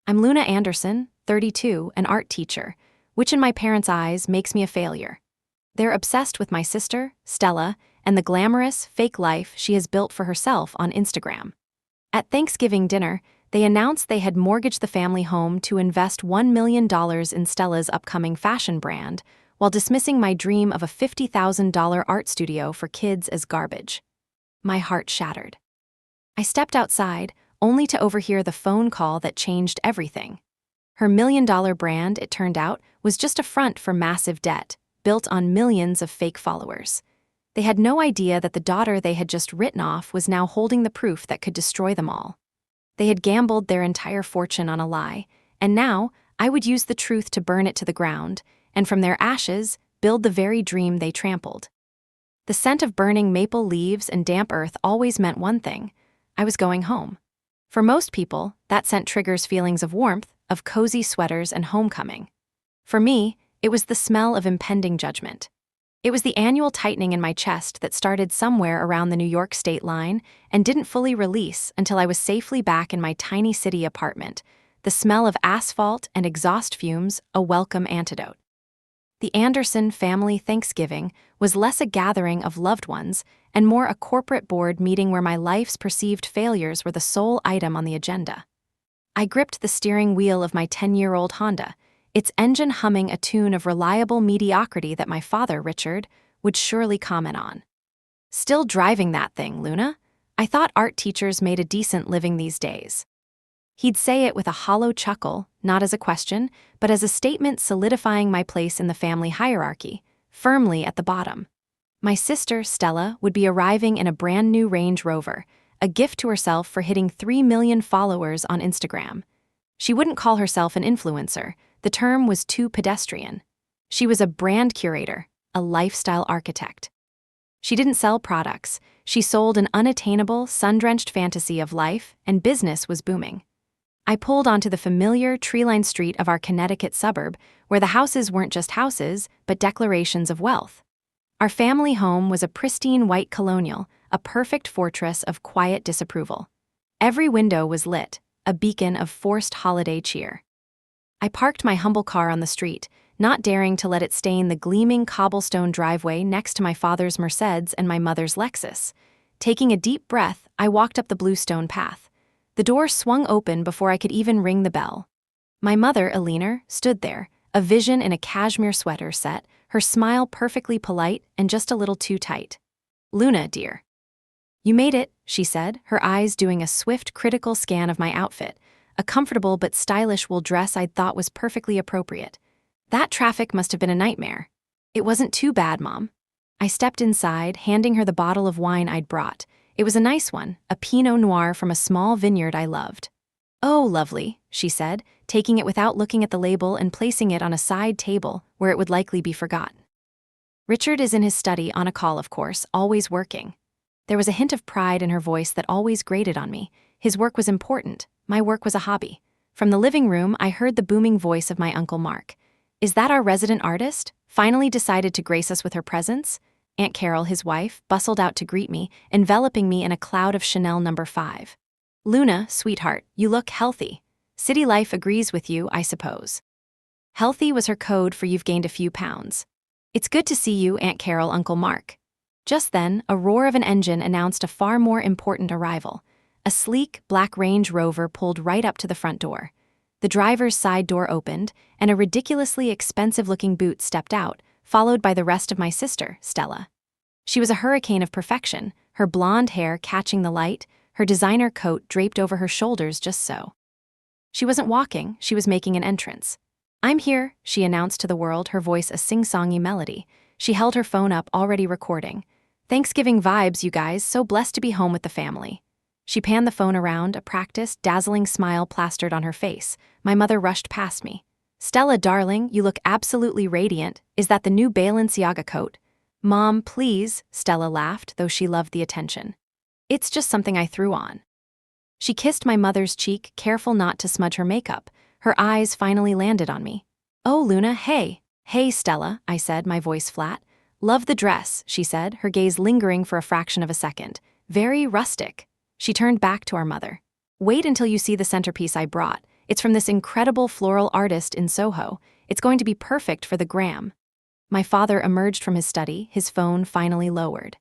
I'm Luna Anderson, 32, an art teacher, which in my parents' eyes makes me a failure. They're obsessed with my sister, Stella, and the glamorous, fake life she has built for herself on Instagram. At Thanksgiving dinner, they announced they had mortgaged the family home to invest $1 million in Stella's upcoming fashion brand, while dismissing my dream of a $50,000 art studio for kids as garbage. My heart shattered. I stepped outside, only to overhear the phone call that changed everything. Her $1 million brand, it turned out, was just a front for massive debt, built on millions of fake followers. They had no idea that the daughter they had just written off was now holding the proof that could destroy them all. They had gambled their entire fortune on a lie, and now I would use the truth to burn it to the ground, and from their ashes, build the very dream they trampled. The scent of burning maple leaves and damp earth always meant one thing: I was going home. For most people, that scent triggers feelings of warmth, of cozy sweaters and homecoming. For me, it was the smell of impending judgment. It was the annual tightening in my chest that started somewhere around the New York state line and didn't fully release until I was safely back in my tiny city apartment, the smell of asphalt and exhaust fumes a welcome antidote. The Anderson family Thanksgiving was less a gathering of loved ones and more a corporate board meeting where my life's perceived failures were the sole item on the agenda. I gripped the steering wheel of my 10-year-old Honda, its engine humming a tune of reliable mediocrity that my father, Richard, would surely comment on. "Still driving that thing, Luna? I thought art teachers made a decent living these days." He'd say it with a hollow chuckle, not as a question, but as a statement solidifying my place in the family hierarchy, firmly at the bottom. My sister, Stella, would be arriving in a brand new Range Rover, a gift to herself for hitting 3 million followers on Instagram. She wouldn't call herself an influencer. The term was too pedestrian. She was a brand curator, a lifestyle architect. She didn't sell products. She sold an unattainable, sun-drenched fantasy of life, and business was booming. I pulled onto the familiar, tree-lined street of our Connecticut suburb, where the houses weren't just houses, but declarations of wealth. Our family home was a pristine white colonial, a perfect fortress of quiet disapproval. Every window was lit, a beacon of forced holiday cheer. I parked my humble car on the street, not daring to let it stain the gleaming cobblestone driveway next to my father's Mercedes and my mother's Lexus. Taking a deep breath, I walked up the bluestone path. The door swung open before I could even ring the bell. My mother, Eleanor, stood there, a vision in a cashmere sweater set, her smile perfectly polite and just a little too tight. "Luna, dear." "You made it," she said, her eyes doing a swift, critical scan of my outfit, a comfortable but stylish wool dress I'd thought was perfectly appropriate. "That traffic must have been a nightmare." "It wasn't too bad, Mom." I stepped inside, handing her the bottle of wine I'd brought. It was a nice one, a Pinot Noir from a small vineyard I loved. "Oh, lovely," she said, taking it without looking at the label and placing it on a side table where it would likely be forgotten. "Richard is in his study on a call, of course, always working." There was a hint of pride in her voice that always grated on me. His work was important, my work was a hobby. From the living room, I heard the booming voice of my Uncle Mark. "Is that our resident artist? Finally decided to grace us with her presence?" Aunt Carol, his wife, bustled out to greet me, enveloping me in a cloud of Chanel No. 5. "Luna, sweetheart, you look healthy. City life agrees with you, I suppose." Healthy was her code for "you've gained a few pounds." "It's good to see you, Aunt Carol, Uncle Mark." Just then, a roar of an engine announced a far more important arrival. A sleek, black Range Rover pulled right up to the front door. The driver's side door opened, and a ridiculously expensive-looking boot stepped out, followed by the rest of my sister, Stella. She was a hurricane of perfection, her blonde hair catching the light, her designer coat draped over her shoulders just so. She wasn't walking, she was making an entrance. "I'm here," she announced to the world, her voice a sing-songy melody. She held her phone up, already recording. "Thanksgiving vibes, you guys, so blessed to be home with the family." She panned the phone around, a practiced, dazzling smile plastered on her face. My mother rushed past me. "Stella, darling, you look absolutely radiant. Is that the new Balenciaga coat?" "Mom, please," Stella laughed, though she loved the attention. "It's just something I threw on." She kissed my mother's cheek, careful not to smudge her makeup. Her eyes finally landed on me. "Oh, Luna, hey." "Hey, Stella," I said, my voice flat. "Love the dress," she said, her gaze lingering for a fraction of a second. "Very rustic." She turned back to our mother. "Wait until you see the centerpiece I brought. It's from this incredible floral artist in Soho. It's going to be perfect for the gram." My father emerged from his study, his phone finally lowered.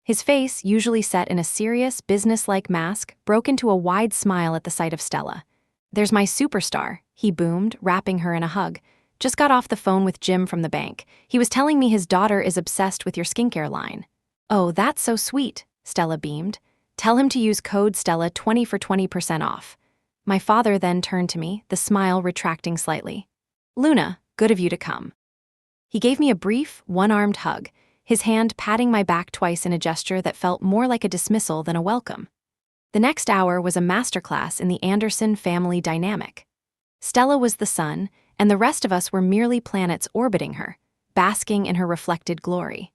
His face, usually set in a serious, business-like mask, broke into a wide smile at the sight of Stella. "There's my superstar," he boomed, wrapping her in a hug. "Just got off the phone with Jim from the bank. He was telling me his daughter is obsessed with your skincare line." "Oh, that's so sweet," Stella beamed. "Tell him to use code STELLA20 for 20% off." My father then turned to me, the smile retracting slightly. "Luna, good of you to come." He gave me a brief, one-armed hug, his hand patting my back twice in a gesture that felt more like a dismissal than a welcome. The next hour was a masterclass in the Anderson family dynamic. Stella was the sun, and the rest of us were merely planets orbiting her, basking in her reflected glory.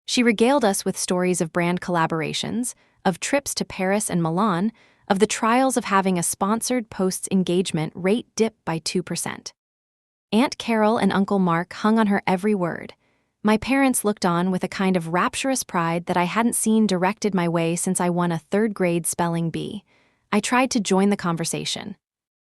She regaled us with stories of brand collaborations, of trips to Paris and Milan, of the trials of having a sponsored post's engagement rate dip by 2%. Aunt Carol and Uncle Mark hung on her every word. My parents looked on with a kind of rapturous pride that I hadn't seen directed my way since I won a third-grade spelling bee. I tried to join the conversation.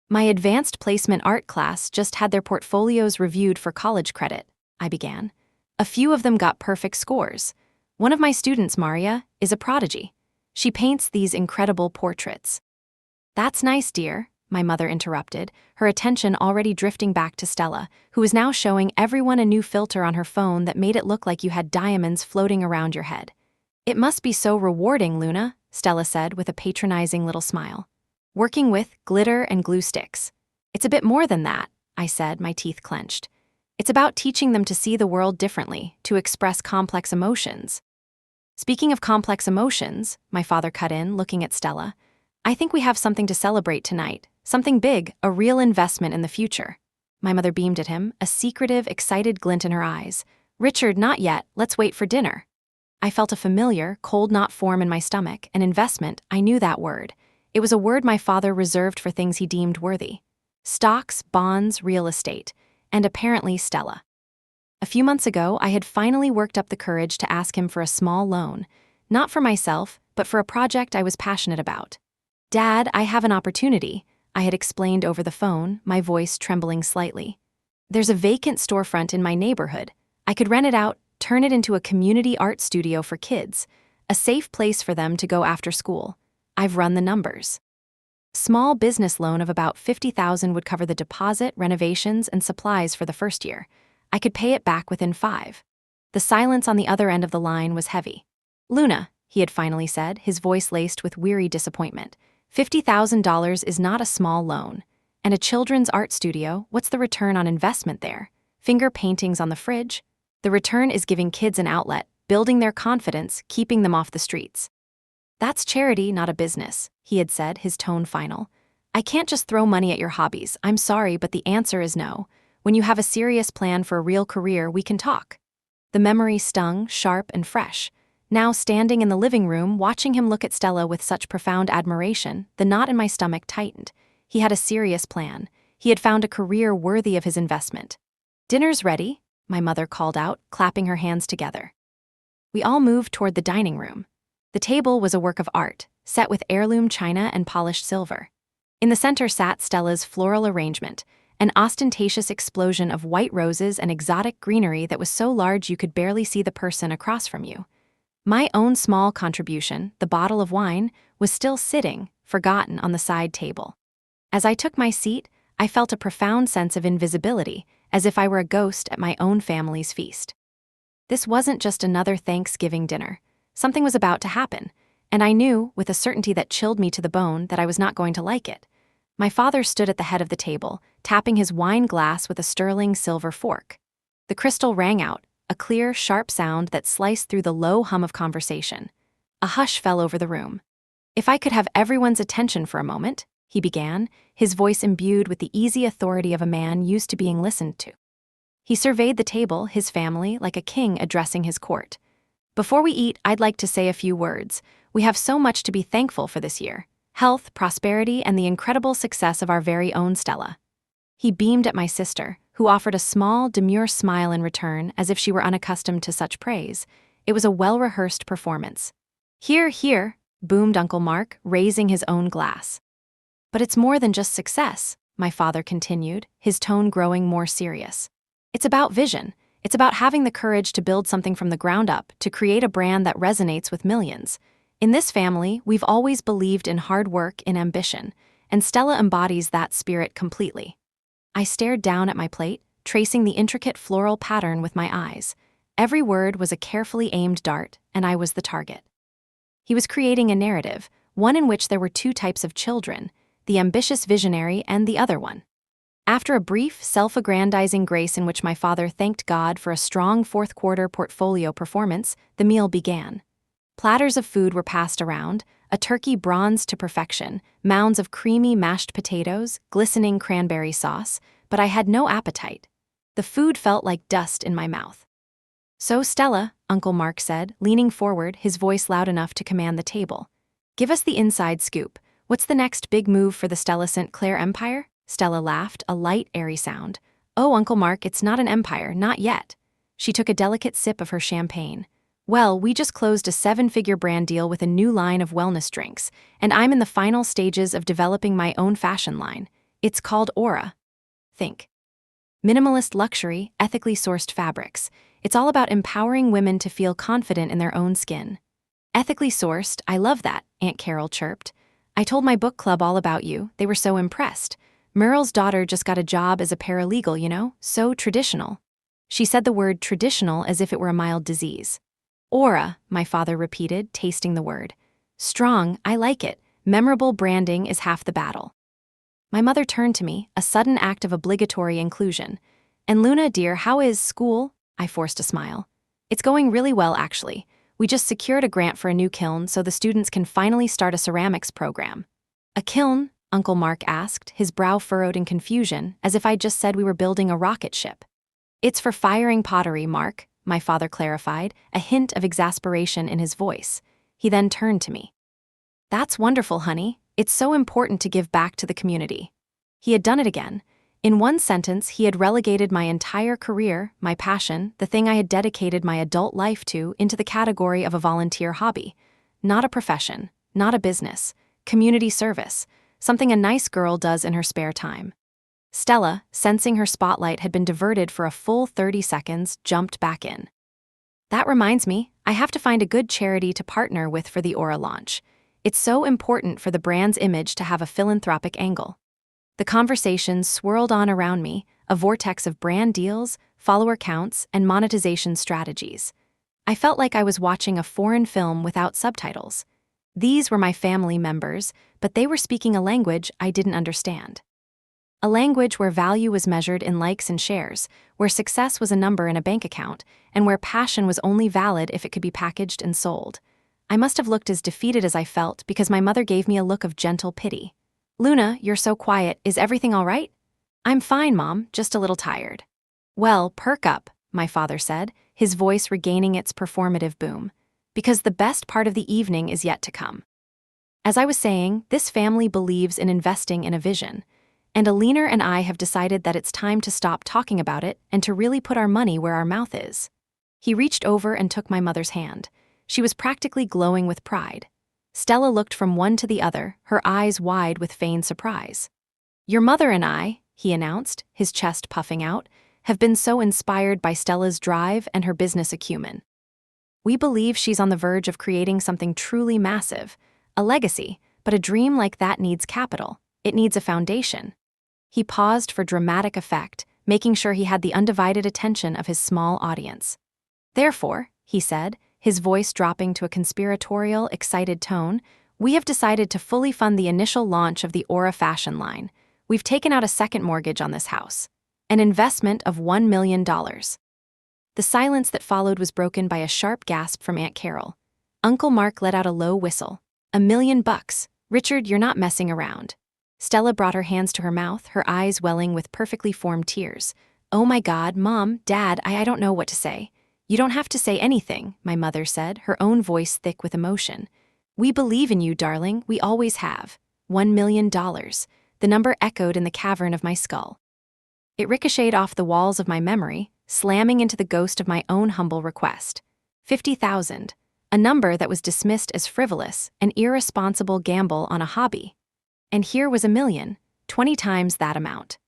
"My advanced placement art class just had their portfolios reviewed for college credit," I began. "A few of them got perfect scores. One of my students, Maria, is a prodigy. She paints these incredible portraits." "That's nice, dear," my mother interrupted, her attention already drifting back to Stella, who was now showing everyone a new filter on her phone that made it look like you had diamonds floating around your head. "It must be so rewarding, Luna," Stella said with a patronizing little smile. "Working with glitter and glue sticks." "It's a bit more than that," I said, my teeth clenched. "It's about teaching them to see the world differently, to express complex emotions." "Speaking of complex emotions," my father cut in, looking at Stella, "I think we have something to celebrate tonight. Something big, a real investment in the future." My mother beamed at him, a secretive, excited glint in her eyes. "Richard, not yet. Let's wait for dinner." I felt a familiar, cold knot form in my stomach. An investment, I knew that word. It was a word my father reserved for things he deemed worthy. Stocks, bonds, real estate, and apparently Stella. A few months ago, I had finally worked up the courage to ask him for a small loan. Not for myself, but for a project I was passionate about. "Dad, I have an opportunity," I had explained over the phone, my voice trembling slightly. "There's a vacant storefront in my neighborhood. I could rent it out, turn it into a community art studio for kids, a safe place for them to go after school. I've run the numbers. Small business loan of about $50,000 would cover the deposit, renovations, and supplies for the first year. I could pay it back within 5. The silence on the other end of the line was heavy. "Luna," he had finally said, his voice laced with weary disappointment, "$50,000 is not a small loan. And a children's art studio, what's the return on investment there? Finger paintings on the fridge? The return is giving kids an outlet, building their confidence, keeping them off the streets." "That's charity, not a business," he had said, his tone final. "I can't just throw money at your hobbies. I'm sorry, but the answer is no. When you have a serious plan for a real career, we can talk." The memory stung, sharp and fresh. Now standing in the living room, watching him look at Stella with such profound admiration, the knot in my stomach tightened. He had a serious plan. He had found a career worthy of his investment. "Dinner's ready," my mother called out, clapping her hands together. We all moved toward the dining room. The table was a work of art, set with heirloom china and polished silver. In the center sat Stella's floral arrangement, an ostentatious explosion of white roses and exotic greenery that was so large you could barely see the person across from you. My own small contribution, the bottle of wine, was still sitting, forgotten, on the side table. As I took my seat, I felt a profound sense of invisibility, as if I were a ghost at my own family's feast. This wasn't just another Thanksgiving dinner. Something was about to happen, and I knew, with a certainty that chilled me to the bone, that I was not going to like it. My father stood at the head of the table, tapping his wine glass with a sterling silver fork. The crystal rang out, a clear, sharp sound that sliced through the low hum of conversation. A hush fell over the room. "If I could have everyone's attention for a moment," he began, his voice imbued with the easy authority of a man used to being listened to. He surveyed the table, his family, like a king addressing his court. "Before we eat, I'd like to say a few words. We have so much to be thankful for this year. Health, prosperity, and the incredible success of our very own Stella." He beamed at my sister, who offered a small, demure smile in return as if she were unaccustomed to such praise. It was a well-rehearsed performance. "Hear, hear," boomed Uncle Mark, raising his own glass. "But it's more than just success," my father continued, his tone growing more serious. It's about vision. It's about having the courage to build something from the ground up, to create a brand that resonates with millions. In this family, we've always believed in hard work and ambition, and Stella embodies that spirit completely. I stared down at my plate, tracing the intricate floral pattern with my eyes. Every word was a carefully aimed dart, and I was the target. He was creating a narrative, one in which there were two types of children, the ambitious visionary and the other one. After a brief, self-aggrandizing grace in which my father thanked God for a strong fourth-quarter portfolio performance, the meal began. Platters of food were passed around, a turkey bronzed to perfection, mounds of creamy mashed potatoes, glistening cranberry sauce, but I had no appetite. The food felt like dust in my mouth. "So, Stella," Uncle Mark said, leaning forward, his voice loud enough to command the table. "Give us the inside scoop. What's the next big move for the Stella St. Clair empire?" Stella laughed, a light, airy sound. "Oh, Uncle Mark, it's not an empire, not yet." She took a delicate sip of her champagne. "Well, we just closed a 7-figure brand deal with a new line of wellness drinks, and I'm in the final stages of developing my own fashion line. It's called Aura. Think. Minimalist luxury, ethically sourced fabrics. It's all about empowering women to feel confident in their own skin." "Ethically sourced, I love that," Aunt Carol chirped. "I told my book club all about you, they were so impressed. Merle's daughter just got a job as a paralegal, you know, so traditional." She said the word traditional as if it were a mild disease. "Aura," my father repeated, tasting the word. "Strong, I like it. Memorable branding is half the battle." My mother turned to me, a sudden act of obligatory inclusion. "And Luna, dear, how is school?" I forced a smile. "It's going really well, actually. We just secured a grant for a new kiln so the students can finally start a ceramics program." "A kiln?" Uncle Mark asked, his brow furrowed in confusion, as if I'd just said we were building a rocket ship. "It's for firing pottery, Mark," my father clarified, a hint of exasperation in his voice. He then turned to me. "That's wonderful, honey. It's so important to give back to the community." He had done it again. In one sentence, he had relegated my entire career, my passion, the thing I had dedicated my adult life to, into the category of a volunteer hobby. Not a profession, not a business, community service, something a nice girl does in her spare time. Stella, sensing her spotlight had been diverted for a full 30 seconds, jumped back in. "That reminds me, I have to find a good charity to partner with for the Aura launch. It's so important for the brand's image to have a philanthropic angle." The conversation swirled on around me, a vortex of brand deals, follower counts, and monetization strategies. I felt like I was watching a foreign film without subtitles. These were my family members, but they were speaking a language I didn't understand. A language where value was measured in likes and shares, where success was a number in a bank account, and where passion was only valid if it could be packaged and sold. I must have looked as defeated as I felt because my mother gave me a look of gentle pity. "Luna, you're so quiet. Is everything all right?" "I'm fine, Mom, just a little tired." "Well, perk up," my father said, his voice regaining its performative boom, "because the best part of the evening is yet to come." As I was saying, this family believes in investing in a vision, and Alina and I have decided that it's time to stop talking about it and to really put our money where our mouth is. He reached over and took my mother's hand. She was practically glowing with pride. Stella looked from one to the other, her eyes wide with feigned surprise. "Your mother and I," he announced, his chest puffing out, "have been so inspired by Stella's drive and her business acumen. We believe she's on the verge of creating something truly massive, a legacy, but a dream like that needs capital. It needs a foundation." He paused for dramatic effect, making sure he had the undivided attention of his small audience. "Therefore," he said, his voice dropping to a conspiratorial, excited tone, "we have decided to fully fund the initial launch of the Aura fashion line. We've taken out a second mortgage on this house. An investment of $1 million. The silence that followed was broken by a sharp gasp from Aunt Carol. Uncle Mark let out a low whistle. $1 million. Richard, you're not messing around." Stella brought her hands to her mouth, her eyes welling with perfectly formed tears. "Oh my God, Mom, Dad, I don't know what to say." "You don't have to say anything," my mother said, her own voice thick with emotion. "We believe in you, darling, we always have. $1 million. The number echoed in the cavern of my skull. It ricocheted off the walls of my memory, slamming into the ghost of my own humble request. 50,000, a number that was dismissed as frivolous, an irresponsible gamble on a hobby. And here was $1 million, 20 times that amount.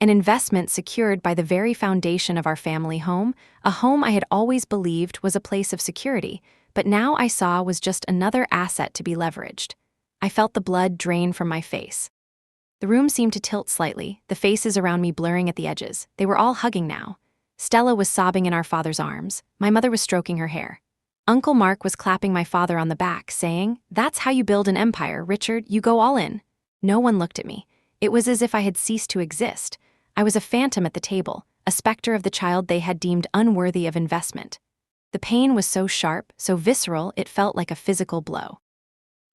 An investment secured by the very foundation of our family home, a home I had always believed was a place of security, but now I saw was just another asset to be leveraged. I felt the blood drain from my face. The room seemed to tilt slightly, the faces around me blurring at the edges. They were all hugging now. Stella was sobbing in our father's arms. My mother was stroking her hair. Uncle Mark was clapping my father on the back, saying, "That's how you build an empire, Richard, you go all in." No one looked at me. It was as if I had ceased to exist. I was a phantom at the table, a specter of the child they had deemed unworthy of investment. The pain was so sharp, so visceral, it felt like a physical blow.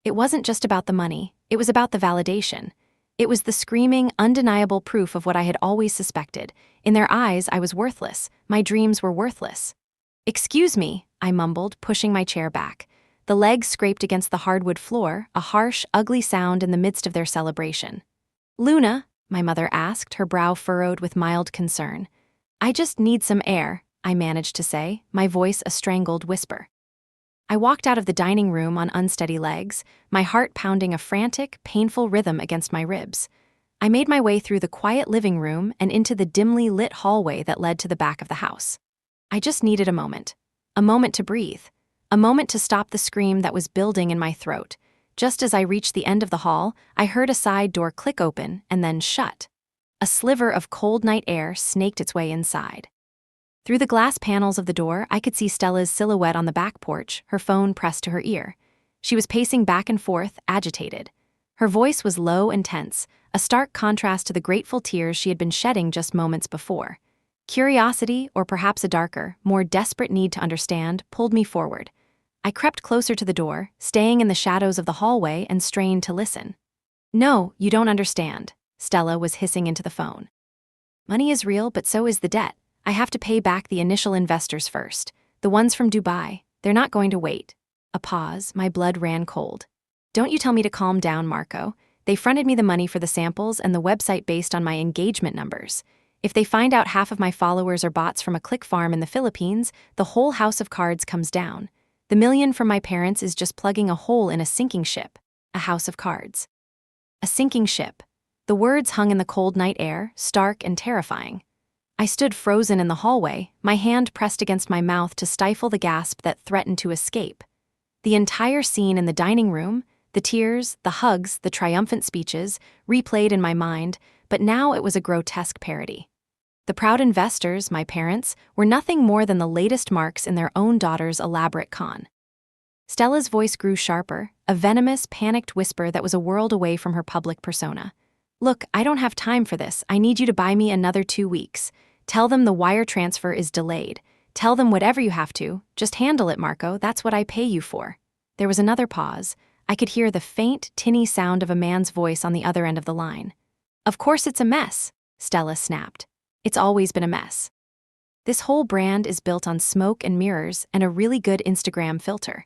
It wasn't just about the money, it was about the validation. It was the screaming, undeniable proof of what I had always suspected. In their eyes, I was worthless. My dreams were worthless. "Excuse me," I mumbled, pushing my chair back. The legs scraped against the hardwood floor, a harsh, ugly sound in the midst of their celebration. "Luna," my mother asked, her brow furrowed with mild concern. "I just need some air," I managed to say, my voice a strangled whisper. I walked out of the dining room on unsteady legs, my heart pounding a frantic, painful rhythm against my ribs. I made my way through the quiet living room and into the dimly lit hallway that led to the back of the house. I just needed a moment to breathe, a moment to stop the scream that was building in my throat. Just as I reached the end of the hall, I heard a side door click open and then shut. A sliver of cold night air snaked its way inside. Through the glass panels of the door, I could see Stella's silhouette on the back porch, her phone pressed to her ear. She was pacing back and forth, agitated. Her voice was low and tense, a stark contrast to the grateful tears she had been shedding just moments before. Curiosity, or perhaps a darker, more desperate need to understand, pulled me forward. I crept closer to the door, staying in the shadows of the hallway and strained to listen. "No, you don't understand," Stella was hissing into the phone. "Money is real, but so is the debt. I have to pay back the initial investors first, the ones from Dubai. They're not going to wait." A pause, my blood ran cold. "Don't you tell me to calm down, Marco. They fronted me the money for the samples and the website based on my engagement numbers. If they find out half of my followers are bots from a click farm in the Philippines, the whole house of cards comes down. The million from my parents is just plugging a hole in a sinking ship. A house of cards. A sinking ship." The words hung in the cold night air, stark and terrifying. I stood frozen in the hallway, my hand pressed against my mouth to stifle the gasp that threatened to escape. The entire scene in the dining room, the tears, the hugs, the triumphant speeches, replayed in my mind, but now it was a grotesque parody. The proud investors, my parents, were nothing more than the latest marks in their own daughter's elaborate con. Stella's voice grew sharper, a venomous, panicked whisper that was a world away from her public persona. "Look, I don't have time for this. I need you to buy me another 2 weeks. Tell them the wire transfer is delayed. Tell them whatever you have to. Just handle it, Marco. That's what I pay you for." There was another pause. I could hear the faint, tinny sound of a man's voice on the other end of the line. "Of course it's a mess," Stella snapped. "It's always been a mess. This whole brand is built on smoke and mirrors and a really good Instagram filter.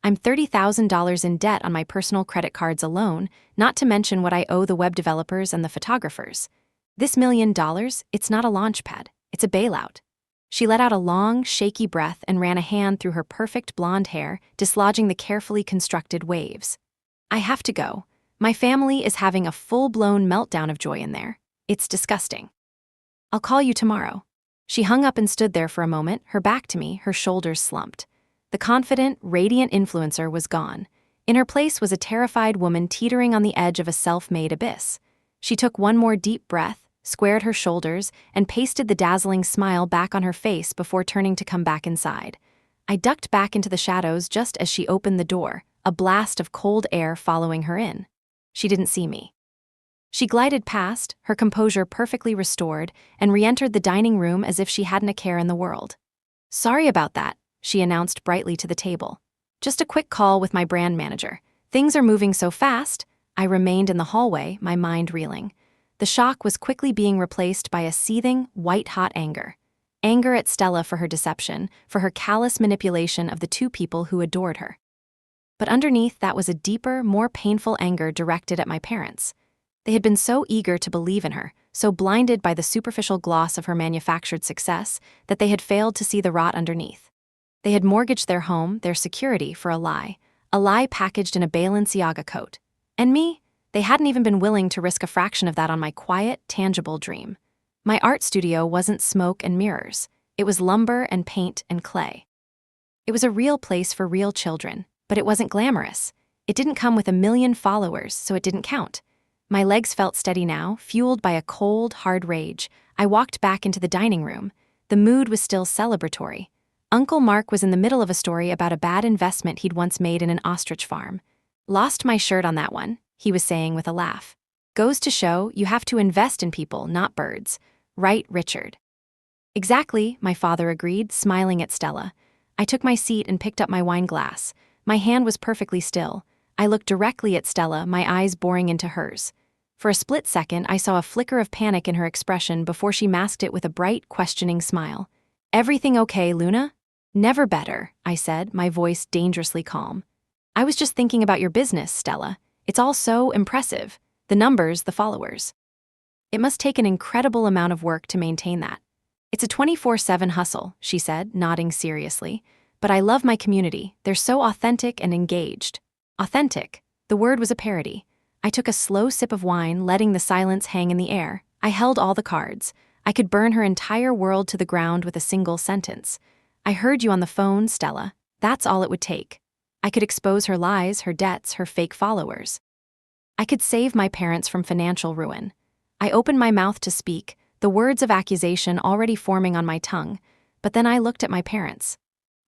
I'm $30,000 in debt on my personal credit cards alone, not to mention what I owe the web developers and the photographers. This $1 million, it's not a launch pad, it's a bailout." She let out a long, shaky breath and ran a hand through her perfect blonde hair, dislodging the carefully constructed waves. "I have to go. My family is having a full-blown meltdown of joy in there. It's disgusting. I'll call you tomorrow." She hung up and stood there for a moment, her back to me, her shoulders slumped. The confident, radiant influencer was gone. In her place was a terrified woman teetering on the edge of a self-made abyss. She took one more deep breath, squared her shoulders, and pasted the dazzling smile back on her face before turning to come back inside. I ducked back into the shadows just as she opened the door, a blast of cold air following her in. She didn't see me. She glided past, her composure perfectly restored, and re-entered the dining room as if she hadn't a care in the world. "Sorry about that," she announced brightly to the table. "Just a quick call with my brand manager. Things are moving so fast." I remained in the hallway, my mind reeling. The shock was quickly being replaced by a seething, white-hot anger. Anger at Stella for her deception, for her callous manipulation of the 2 people who adored her. But underneath that was a deeper, more painful anger directed at my parents. They had been so eager to believe in her, so blinded by the superficial gloss of her manufactured success, that they had failed to see the rot underneath. They had mortgaged their home, their security, for a lie packaged in a Balenciaga coat. And me? They hadn't even been willing to risk a fraction of that on my quiet, tangible dream. My art studio wasn't smoke and mirrors. It was lumber and paint and clay. It was a real place for real children, but it wasn't glamorous. It didn't come with 1 million followers, so it didn't count. My legs felt steady now, fueled by a cold, hard rage. I walked back into the dining room. The mood was still celebratory. Uncle Mark was in the middle of a story about a bad investment he'd once made in an ostrich farm. "Lost my shirt on that one," he was saying with a laugh. "Goes to show you have to invest in people, not birds. Right, Richard?" "Exactly," my father agreed, smiling at Stella. I took my seat and picked up my wine glass. My hand was perfectly still. I looked directly at Stella, my eyes boring into hers. For a split second, I saw a flicker of panic in her expression before she masked it with a bright, questioning smile. "Everything okay, Luna?" "Never better," I said, my voice dangerously calm. "I was just thinking about your business, Stella. It's all so impressive. The numbers, the followers. It must take an incredible amount of work to maintain that." "It's a 24/7 hustle," she said, nodding seriously. "But I love my community. They're so authentic and engaged." Authentic. The word was a parody. I took a slow sip of wine, letting the silence hang in the air. I held all the cards. I could burn her entire world to the ground with a single sentence. "I heard you on the phone, Stella. That's all it would take. I could expose her lies, her debts, her fake followers. I could save my parents from financial ruin." I opened my mouth to speak, the words of accusation already forming on my tongue, but then I looked at my parents.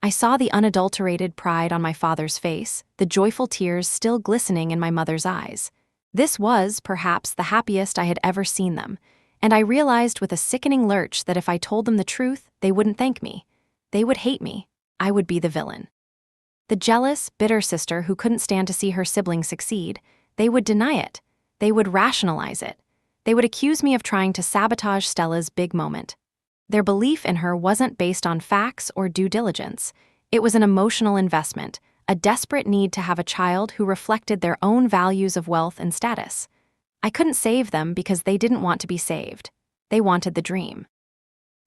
I saw the unadulterated pride on my father's face, the joyful tears still glistening in my mother's eyes. This was, perhaps, the happiest I had ever seen them, and I realized with a sickening lurch that if I told them the truth, they wouldn't thank me. They would hate me. I would be the villain. The jealous, bitter sister who couldn't stand to see her sibling succeed. They would deny it. They would rationalize it. They would accuse me of trying to sabotage Stella's big moment. Their belief in her wasn't based on facts or due diligence. It was an emotional investment, a desperate need to have a child who reflected their own values of wealth and status. I couldn't save them because they didn't want to be saved. They wanted the dream.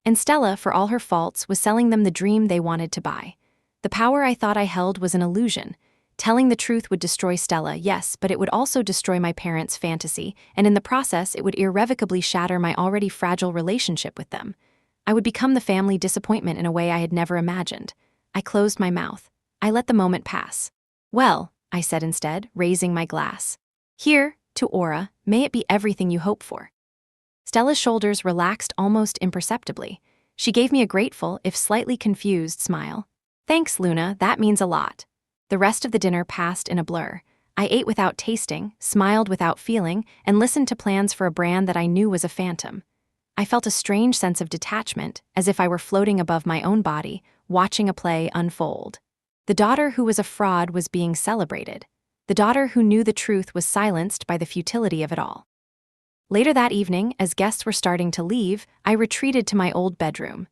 And Stella, for all her faults, was selling them the dream they wanted to buy. The power I thought I held was an illusion. Telling the truth would destroy Stella, yes, but it would also destroy my parents' fantasy, and in the process it would irrevocably shatter my already fragile relationship with them. I would become the family disappointment in a way I had never imagined. I closed my mouth. I let the moment pass. "Well," I said instead, raising my glass. "Here, to Aura, may it be everything you hope for." Stella's shoulders relaxed almost imperceptibly. She gave me a grateful, if slightly confused, smile. "Thanks, Luna, that means a lot." The rest of the dinner passed in a blur. I ate without tasting, smiled without feeling, and listened to plans for a brand that I knew was a phantom. I felt a strange sense of detachment, as if I were floating above my own body, watching a play unfold. The daughter who was a fraud was being celebrated. The daughter who knew the truth was silenced by the futility of it all. Later that evening, as guests were starting to leave, I retreated to my old bedroom.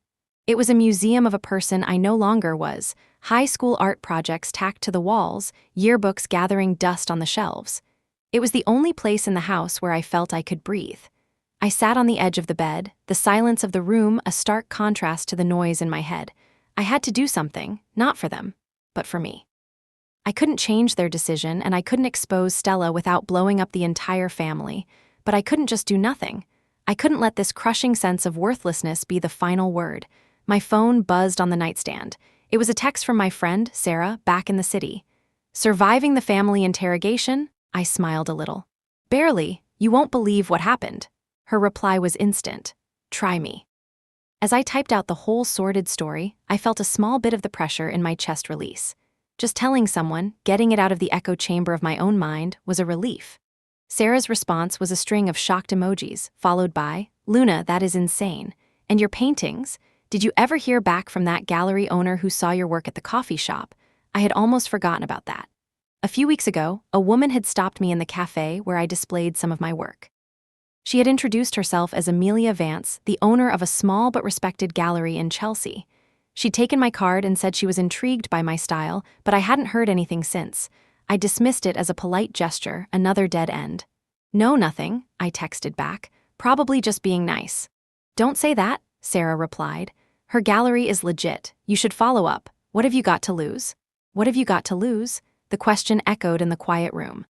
It was a museum of a person I no longer was, high school art projects tacked to the walls, yearbooks gathering dust on the shelves. It was the only place in the house where I felt I could breathe. I sat on the edge of the bed, the silence of the room a stark contrast to the noise in my head. I had to do something, not for them, but for me. I couldn't change their decision, and I couldn't expose Stella without blowing up the entire family, but I couldn't just do nothing. I couldn't let this crushing sense of worthlessness be the final word. My phone buzzed on the nightstand. It was a text from my friend, Sarah, back in the city. "Surviving the family interrogation?" I smiled a little. "Barely. You won't believe what happened." Her reply was instant. "Try me." As I typed out the whole sordid story, I felt a small bit of the pressure in my chest release. Just telling someone, getting it out of the echo chamber of my own mind, was a relief. Sarah's response was a string of shocked emojis, followed by, "Luna, that is insane. And your paintings? Did you ever hear back from that gallery owner who saw your work at the coffee shop? I had almost forgotten about that." A few weeks ago, a woman had stopped me in the cafe where I displayed some of my work. She had introduced herself as Amelia Vance, the owner of a small but respected gallery in Chelsea. She'd taken my card and said she was intrigued by my style, but I hadn't heard anything since. I dismissed it as a polite gesture, another dead end. "No, nothing," I texted back. "Probably just being nice." "Don't say that," Sarah replied. "Her gallery is legit. You should follow up. What have you got to lose?" "What have you got to lose?" The question echoed in the quiet room.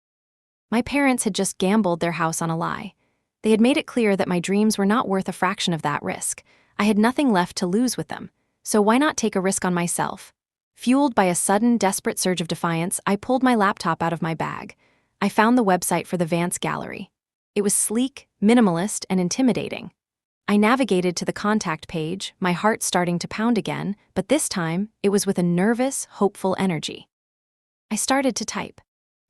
My parents had just gambled their house on a lie. They had made it clear that my dreams were not worth a fraction of that risk. I had nothing left to lose with them, so why not take a risk on myself? Fueled by a sudden, desperate surge of defiance, I pulled my laptop out of my bag. I found the website for the Vance Gallery. It was sleek, minimalist, and intimidating. I navigated to the contact page, my heart starting to pound again, but this time, it was with a nervous, hopeful energy. I started to type.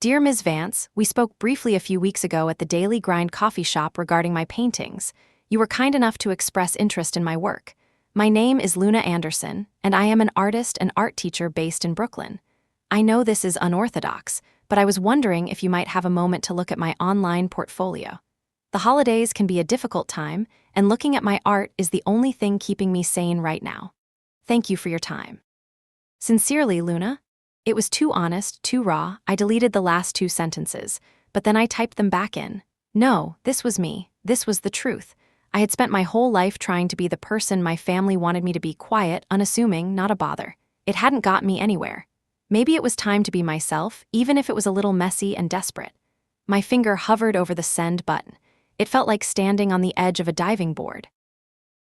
Dear Ms. Vance, we spoke briefly a few weeks ago at the Daily Grind coffee shop regarding my paintings. You were kind enough to express interest in my work. My name is Luna Anderson, and I am an artist and art teacher based in Brooklyn. I know this is unorthodox, but I was wondering if you might have a moment to look at my online portfolio. The holidays can be a difficult time, and looking at my art is the only thing keeping me sane right now. Thank you for your time. Sincerely, Luna. It was too honest, too raw. I deleted the last two sentences, but then I typed them back in. No, this was me. This was the truth. I had spent my whole life trying to be the person my family wanted me to be, quiet, unassuming, not a bother. It hadn't got me anywhere. Maybe it was time to be myself, even if it was a little messy and desperate. My finger hovered over the send button. It felt like standing on the edge of a diving board.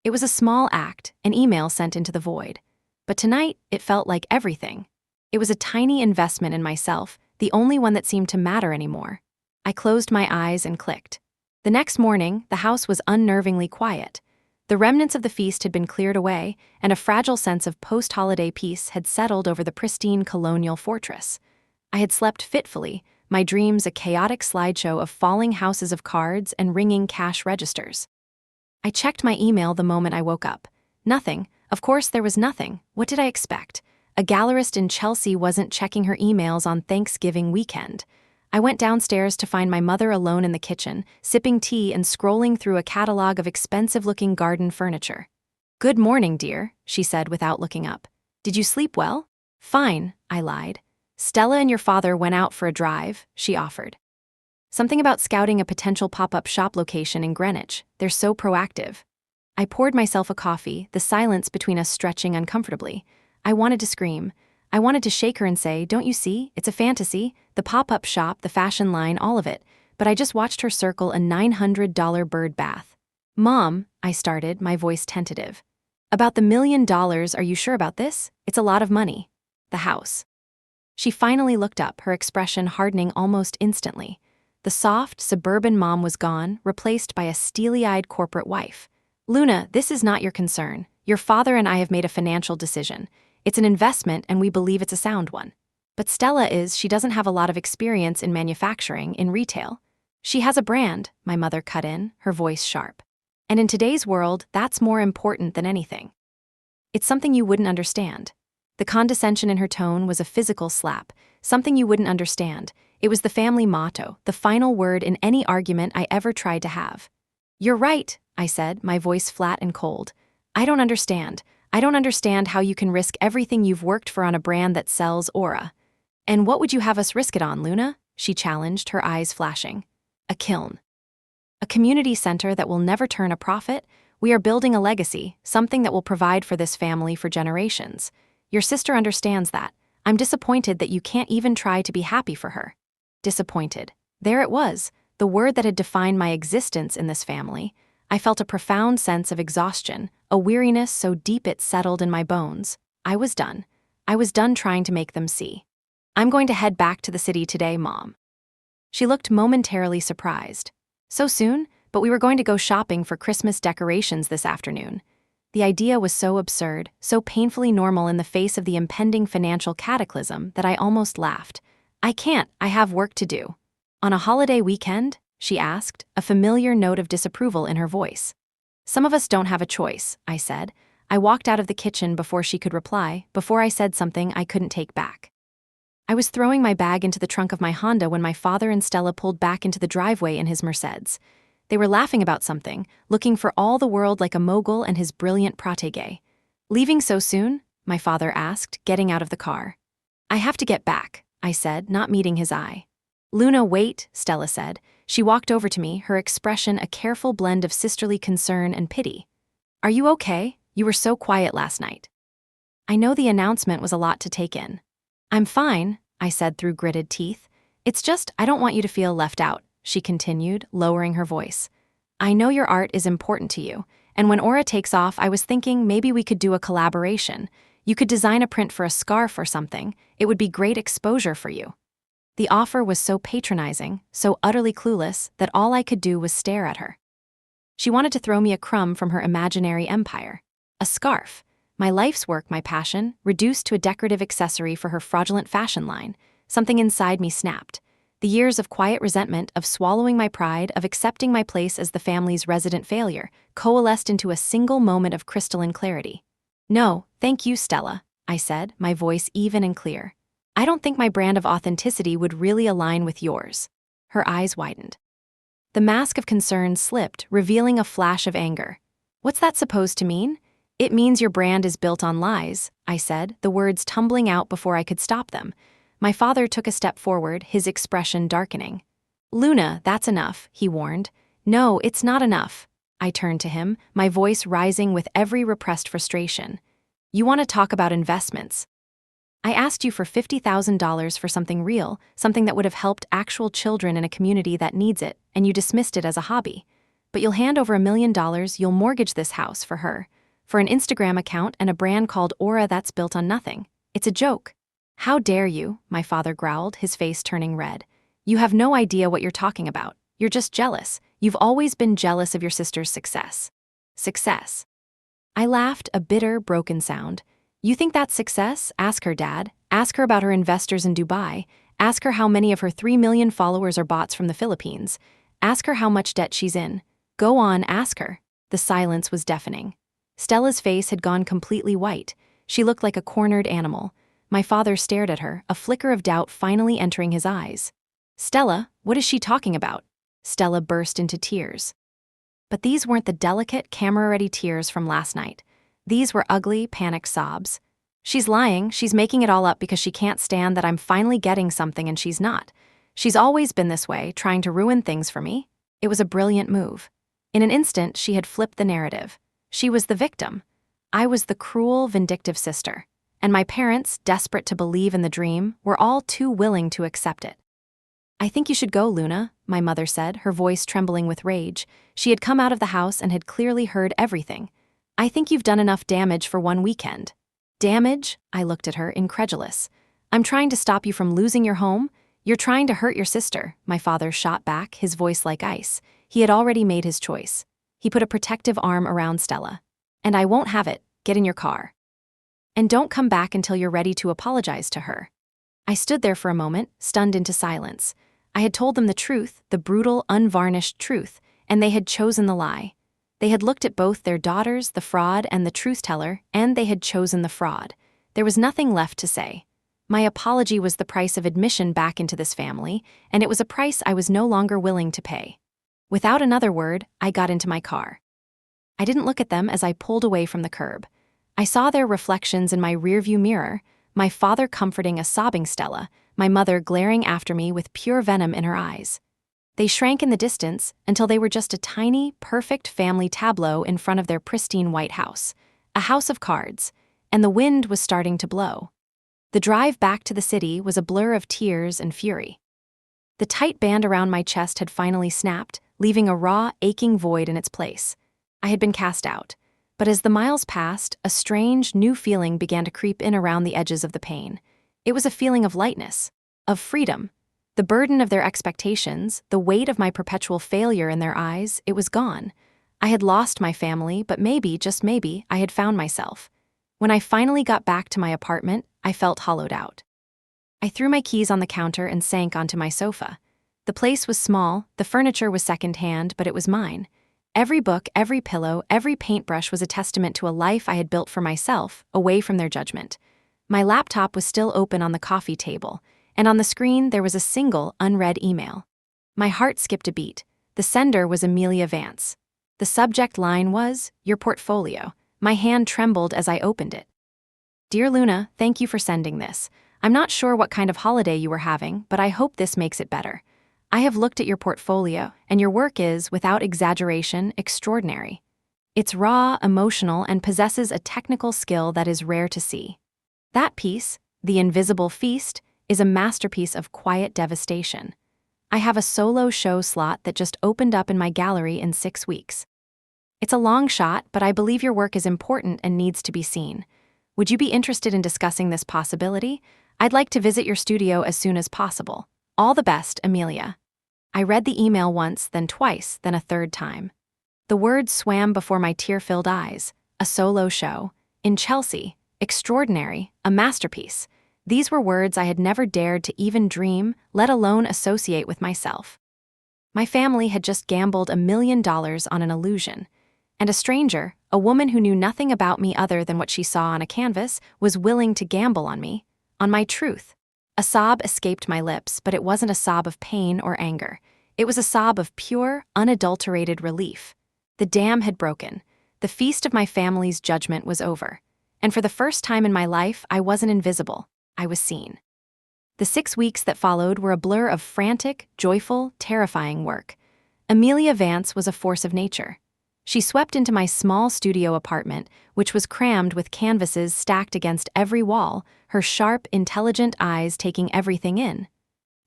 It was a small act, an email sent into the void. But tonight, it felt like everything. It was a tiny investment in myself, the only one that seemed to matter anymore. I closed my eyes and clicked. The next morning, the house was unnervingly quiet. The remnants of the feast had been cleared away, and a fragile sense of post-holiday peace had settled over the pristine colonial fortress. I had slept fitfully, my dreams a chaotic slideshow of falling houses of cards and ringing cash registers. I checked my email the moment I woke up. Nothing. Of course there was nothing. What did I expect? A gallerist in Chelsea wasn't checking her emails on Thanksgiving weekend. I went downstairs to find my mother alone in the kitchen, sipping tea and scrolling through a catalog of expensive-looking garden furniture. Good morning, dear, she said without looking up. Did you sleep well? Fine, I lied. Stella and your father went out for a drive, she offered. Something about scouting a potential pop-up shop location in Greenwich. They're so proactive. I poured myself a coffee, the silence between us stretching uncomfortably. I wanted to scream. I wanted to shake her and say, don't you see? It's a fantasy. The pop-up shop, the fashion line, all of it. But I just watched her circle a $900 bird bath. Mom, I started, my voice tentative. About the $1 million, are you sure about this? It's a lot of money. The house. She finally looked up, her expression hardening almost instantly. The soft, suburban mom was gone, replaced by a steely-eyed corporate wife. Luna, this is not your concern. Your father and I have made a financial decision. It's an investment and we believe it's a sound one. But Stella she doesn't have a lot of experience in manufacturing, in retail. She has a brand, my mother cut in, her voice sharp. And in today's world, that's more important than anything. It's something you wouldn't understand. The condescension in her tone was a physical slap, something you wouldn't understand. It was the family motto, the final word in any argument I ever tried to have. You're right, I said, my voice flat and cold. I don't understand. I don't understand how you can risk everything you've worked for on a brand that sells aura. And what would you have us risk it on, Luna? She challenged, her eyes flashing. A kiln. A community center that will never turn a profit? We are building a legacy, something that will provide for this family for generations. Your sister understands that. I'm disappointed that you can't even try to be happy for her. Disappointed. There it was, the word that had defined my existence in this family. I felt a profound sense of exhaustion, a weariness so deep it settled in my bones. I was done. I was done trying to make them see. I'm going to head back to the city today, Mom. She looked momentarily surprised. So soon? But we were going to go shopping for Christmas decorations this afternoon. The idea was so absurd, so painfully normal in the face of the impending financial cataclysm that I almost laughed. I can't, I have work to do. On a holiday weekend? She asked, a familiar note of disapproval in her voice. Some of us don't have a choice, I said. I walked out of the kitchen before she could reply, before I said something I couldn't take back. I was throwing my bag into the trunk of my Honda when my father and Stella pulled back into the driveway in his Mercedes. They were laughing about something, looking for all the world like a mogul and his brilliant protégé. Leaving so soon? My father asked, getting out of the car. I have to get back, I said, not meeting his eye. Luna, wait, Stella said. She walked over to me, her expression a careful blend of sisterly concern and pity. Are you okay? You were so quiet last night. I know the announcement was a lot to take in. I'm fine, I said through gritted teeth. It's just, I don't want you to feel left out, she continued, lowering her voice. I know your art is important to you, and when Aura takes off, I was thinking maybe we could do a collaboration. You could design a print for a scarf or something. It would be great exposure for you. The offer was so patronizing, so utterly clueless, that all I could do was stare at her. She wanted to throw me a crumb from her imaginary empire. A scarf. My life's work, my passion, reduced to a decorative accessory for her fraudulent fashion line. Something inside me snapped. The years of quiet resentment, of swallowing my pride, of accepting my place as the family's resident failure, coalesced into a single moment of crystalline clarity. No, thank you, Stella, I said, my voice even and clear. I don't think my brand of authenticity would really align with yours. Her eyes widened. The mask of concern slipped, revealing a flash of anger. What's that supposed to mean? It means your brand is built on lies, I said, the words tumbling out before I could stop them. My father took a step forward, his expression darkening. Luna, that's enough, he warned. No, it's not enough. I turned to him, my voice rising with every repressed frustration. You want to talk about investments? I asked you for $50,000 for something real, something that would have helped actual children in a community that needs it, and you dismissed it as a hobby. But you'll hand over $1 million, you'll mortgage this house for her. For an Instagram account and a brand called Aura that's built on nothing. It's a joke. How dare you, my father growled, his face turning red. You have no idea what you're talking about. You're just jealous. You've always been jealous of your sister's success. Success. I laughed, a bitter, broken sound. You think that's success? Ask her, Dad. Ask her about her investors in Dubai. Ask her how many of her 3 million followers are bots from the Philippines. Ask her how much debt she's in. Go on, ask her. The silence was deafening. Stella's face had gone completely white. She looked like a cornered animal. My father stared at her, a flicker of doubt finally entering his eyes. Stella, what is she talking about? Stella burst into tears. But these weren't the delicate, camera-ready tears from last night. These were ugly, panicked sobs. She's lying, she's making it all up because she can't stand that I'm finally getting something and she's not. She's always been this way, trying to ruin things for me. It was a brilliant move. In an instant, she had flipped the narrative. She was the victim. I was the cruel, vindictive sister. And my parents, desperate to believe in the dream, were all too willing to accept it. I think you should go, Luna, my mother said, her voice trembling with rage. She had come out of the house and had clearly heard everything. I think you've done enough damage for one weekend. Damage? I looked at her, incredulous. I'm trying to stop you from losing your home. You're trying to hurt your sister, my father shot back, his voice like ice. He had already made his choice. He put a protective arm around Stella. And I won't have it. Get in your car. And don't come back until you're ready to apologize to her. I stood there for a moment, stunned into silence. I had told them the truth, the brutal, unvarnished truth, and they had chosen the lie. They had looked at both their daughters, the fraud, and the truth-teller, and they had chosen the fraud. There was nothing left to say. My apology was the price of admission back into this family, and it was a price I was no longer willing to pay. Without another word, I got into my car. I didn't look at them as I pulled away from the curb. I saw their reflections in my rearview mirror, my father comforting a sobbing Stella, my mother glaring after me with pure venom in her eyes. They shrank in the distance until they were just a tiny, perfect family tableau in front of their pristine white house, a house of cards, and the wind was starting to blow. The drive back to the city was a blur of tears and fury. The tight band around my chest had finally snapped, leaving a raw, aching void in its place. I had been cast out. But as the miles passed, a strange, new feeling began to creep in around the edges of the pain. It was a feeling of lightness, of freedom. The burden of their expectations, the weight of my perpetual failure in their eyes, it was gone. I had lost my family, but maybe, just maybe, I had found myself. When I finally got back to my apartment, I felt hollowed out. I threw my keys on the counter and sank onto my sofa. The place was small, the furniture was secondhand, but it was mine. Every book, every pillow, every paintbrush was a testament to a life I had built for myself, away from their judgment. My laptop was still open on the coffee table, and on the screen there was a single, unread email. My heart skipped a beat. The sender was Amelia Vance. The subject line was, "Your portfolio." My hand trembled as I opened it. "Dear Luna, thank you for sending this. I'm not sure what kind of holiday you were having, but I hope this makes it better. I have looked at your portfolio, and your work is, without exaggeration, extraordinary. It's raw, emotional, and possesses a technical skill that is rare to see. That piece, The Invisible Feast, is a masterpiece of quiet devastation. I have a solo show slot that just opened up in my gallery in 6 weeks. It's a long shot, but I believe your work is important and needs to be seen. Would you be interested in discussing this possibility? I'd like to visit your studio as soon as possible. All the best, Amelia. I read the email once, then twice, then a third time. The words swam before my tear-filled eyes. A solo show. In Chelsea. Extraordinary. A masterpiece. These were words I had never dared to even dream, let alone associate with myself. My family had just gambled $1 million on an illusion. And a stranger, a woman who knew nothing about me other than what she saw on a canvas, was willing to gamble on me, on my truth. A sob escaped my lips, but it wasn't a sob of pain or anger. It was a sob of pure, unadulterated relief. The dam had broken. The feast of my family's judgment was over. And for the first time in my life, I wasn't invisible. I was seen. The 6 weeks that followed were a blur of frantic, joyful, terrifying work. Amelia Vance was a force of nature. She swept into my small studio apartment, which was crammed with canvases stacked against every wall, her sharp, intelligent eyes taking everything in.